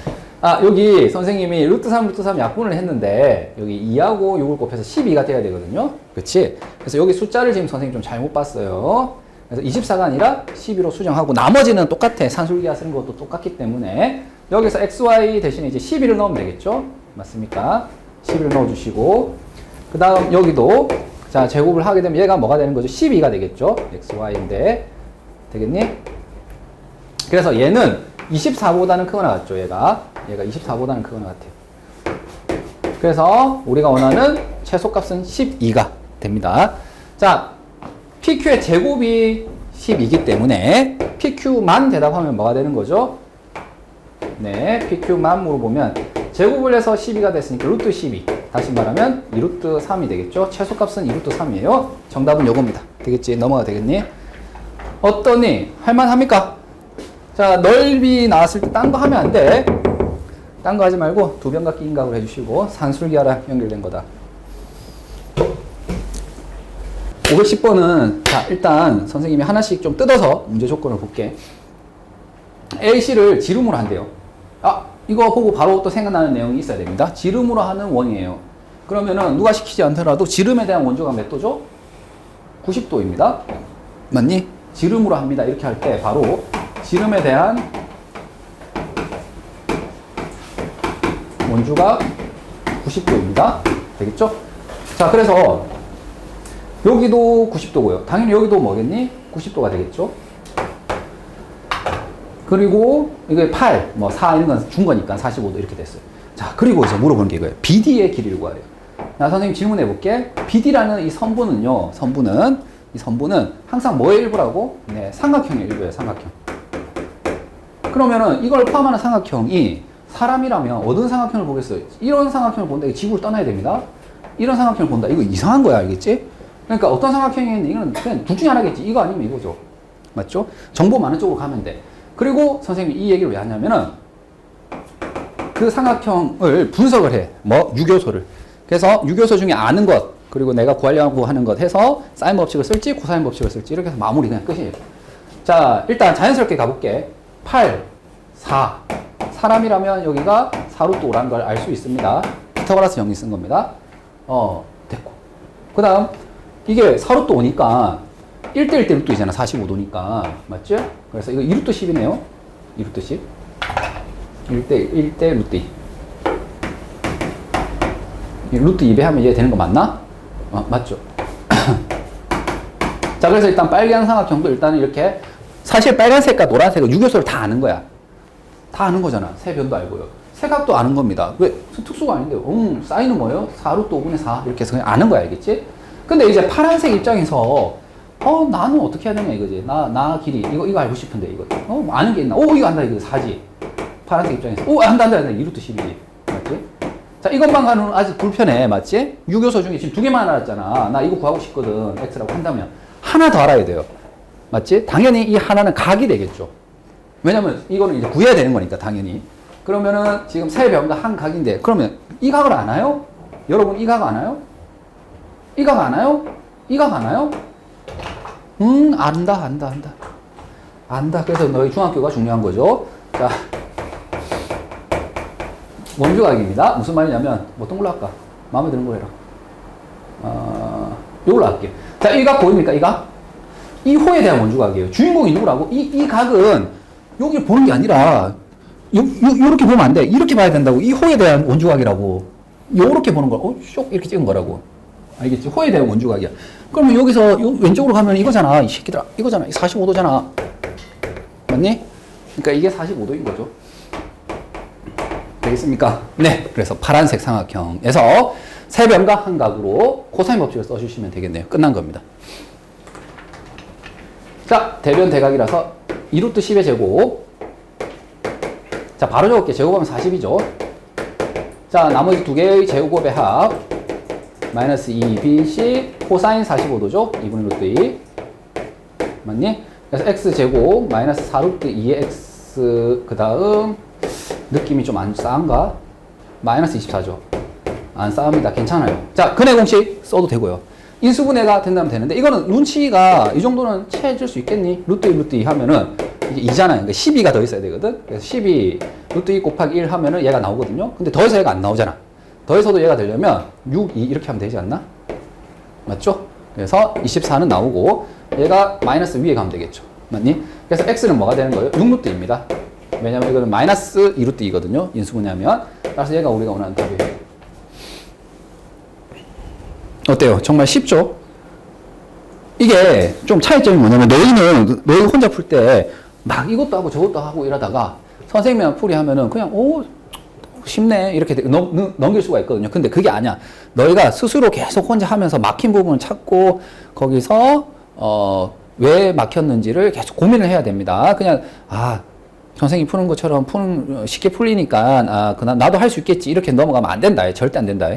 여기 선생님이 루트 3, 루트 3 약분을 했는데 여기 2하고 6을 곱해서 12가 돼야 되거든요. 그치? 그래서 여기 숫자를 지금 선생님 좀 잘못 봤어요. 그래서 24가 아니라 12로 수정하고 나머지는 똑같아. 산술기하 쓰는 것도 똑같기 때문에 여기서 xy 대신에 이제 12를 넣으면 되겠죠? 맞습니까? 12를 넣어주시고 그 다음 여기도 자 제곱을 하게 되면 얘가 뭐가 되는 거죠? 12가 되겠죠? xy인데 되겠니? 그래서 얘는 24보다는 크거 나왔죠. 얘가 24보다는 크거 나왔대요. 그래서 우리가 원하는 최소값은 12가 됩니다. 자, PQ의 제곱이 12이기 때문에 PQ만 대답하면 뭐가 되는 거죠? 네, PQ만 물어보면 제곱을 해서 12가 됐으니까 루트 12. 다시 말하면 2루트 3이 되겠죠? 최소값은 2루트 3이에요. 정답은 요겁니다. 되겠지? 넘어가 되겠니? 어떠니? 할만합니까? 자, 넓이 나왔을 때 딴 거 하면 안 돼. 딴 거 하지 말고 두 변각기 인각을 해주시고 산술기하랑 연결된 거다. 510번은 자 일단 선생님이 하나씩 좀 뜯어서 문제 조건을 볼게. AC를 지름으로 한대요. 이거 보고 바로 또 생각나는 내용이 있어야 됩니다. 지름으로 하는 원이에요. 그러면은 누가 시키지 않더라도 지름에 대한 원조가 몇 도죠? 90도입니다. 맞니? 지름으로 합니다. 이렇게 할 때 바로 지름에 대한 원주가 90도입니다. 되겠죠? 자, 그래서 여기도 90도고요. 당연히 여기도 뭐겠니? 90도가 되겠죠? 그리고 이게 8, 4 이런 건 준 거니까 45도 이렇게 됐어요. 자, 그리고 이제 물어보는 게 이거예요. BD의 길이를 구하래요. 자, 선생님 질문해 볼게. BD라는 이 선분은요, 이 선분은 항상 뭐의 일부라고? 네, 삼각형의 일부예요, 삼각형. 그러면은 이걸 포함하는 삼각형이 사람이라면 어떤 삼각형을 보겠어요? 이런 삼각형을 본다. 이거 지구를 떠나야 됩니다. 이런 삼각형을 본다. 이거 이상한 거야, 알겠지? 그러니까 어떤 삼각형이 있는데 이건 그냥 둘 중에 하나겠지. 이거 아니면 이거죠. 맞죠? 정보 많은 쪽으로 가면 돼. 그리고 선생님이 이 얘기를 왜 하냐면은 그 삼각형을 분석을 해. 유교소를. 그래서 유교소 중에 아는 것, 그리고 내가 구하려고 하는 것 해서 사인 법칙을 쓸지 코사인 법칙을 쓸지 이렇게 해서 마무리 그냥 끝이에요. 자, 일단 자연스럽게 가볼게. 8, 4. 사람이라면 여기가 4루트 5라는 걸 알 수 있습니다. 피타고라스 정리 쓴 겁니다. 됐고. 그 다음, 이게 4루트 5니까 1대1대 루트이잖아. 45도니까. 맞죠? 그래서 이거 2루트 10이네요. 2루트 10. 1대 루트 2. 루트 2배 하면 얘 되는 거 맞나? 맞죠? 자, 그래서 일단 빨간 삼각형도 일단은 이렇게 사실 빨간색과 노란색은 유교소를 다 아는 거야. 다 아는 거잖아. 세 변도 알고요. 세각도 아는 겁니다. 왜? 특수가 아닌데요. 사인은 뭐예요? 4루트 5분의 4. 이렇게 해서 그냥 아는 거야. 알겠지? 근데 이제 파란색 입장에서 나는 어떻게 해야 되냐 이거지. 나 길이. 이거 알고 싶은데, 이거. 아는 게 있나? 이거 안다. 이거 4지. 파란색 입장에서. 안다. 2루트 12지. 맞지? 자, 이것만 가는 아직 불편해. 맞지? 유교소 중에 지금 2개만 알았잖아. 나 이거 구하고 싶거든. X라고 한다면. 하나 더 알아야 돼요. 맞지? 당연히 이 하나는 각이 되겠죠. 왜냐면 이거는 이제 구해야 되는 거니까, 당연히. 그러면은 지금 세 변과 한 각인데, 그러면 이 각을 아나요? 여러분, 이 각 아나요? 이 각 아나요? 이 각 아나요? 안다. 그래서 너희 중학교가 중요한 거죠. 자, 원주각입니다. 무슨 말이냐면, 어떤 걸로 할까? 마음에 드는 거 해라. 이걸로 할게. 자, 이 각 보입니까? 이 각? 이 호에 대한 원주각이에요. 주인공이 누구라고? 이 각은 여기 보는 게 아니라, 요렇게 보면 안 돼. 이렇게 봐야 된다고. 이 호에 대한 원주각이라고. 요렇게 보는 걸, 쇽, 이렇게 찍은 거라고. 알겠지? 호해대응 원주각이야. 그러면 여기서 왼쪽으로 가면 이거잖아. 이 새끼들아. 이거잖아. 45도잖아. 맞니? 그러니까 이게 45도인 거죠. 되겠습니까? 네. 그래서 파란색 삼각형에서 세 변과 한 각으로 코사인 법칙을 써주시면 되겠네요. 끝난 겁니다. 자, 대변 대각이라서 2루트 10의 제곱. 자, 바로 적을게. 제곱하면 40이죠. 자, 나머지 두 개의 제곱의 합. 마이너스 2bc 코사인 45도죠. 2분의 루트 2. 맞니? 그래서 x제곱 마이너스 4루트 2의 x 그 다음 느낌이 좀 안 싸한가? 마이너스 24죠. 안 싸합니다. 괜찮아요. 자, 근해 공식 써도 되고요. 인수분해가 된다면 되는데 이거는 눈치가 이 정도는 채해줄 수 있겠니? 루트 1, 루트 2 하면은 이게 2잖아요. 그러니까 12가 더 있어야 되거든. 그래서 12 루트 2 곱하기 1 하면은 얘가 나오거든요. 근데 더해서 얘가 안 나오잖아. 더해서도 얘가 되려면 6, 2 이렇게 하면 되지 않나? 맞죠? 그래서 24는 나오고 얘가 마이너스 위에 가면 되겠죠. 맞니? 그래서 x는 뭐가 되는 거예요? 6루트입니다. 왜냐면 이거는 마이너스 2루트 2거든요. 인수분해하면. 따라서 얘가 우리가 원하는 답이에요. 어때요? 정말 쉽죠? 이게 좀 차이점이 뭐냐면 너희 혼자 풀 때 막 이것도 하고 저것도 하고 이러다가 선생님이랑 풀이 하면은 그냥 오 쉽네 이렇게 넘길 수가 있거든요. 근데 그게 아니야. 너희가 스스로 계속 혼자 하면서 막힌 부분을 찾고 거기서 왜 막혔는지를 계속 고민을 해야 됩니다. 그냥 선생님 푸는 것처럼 쉽게 풀리니까 나도 할 수 있겠지 이렇게 넘어가면 안 된다. 절대 안 된다.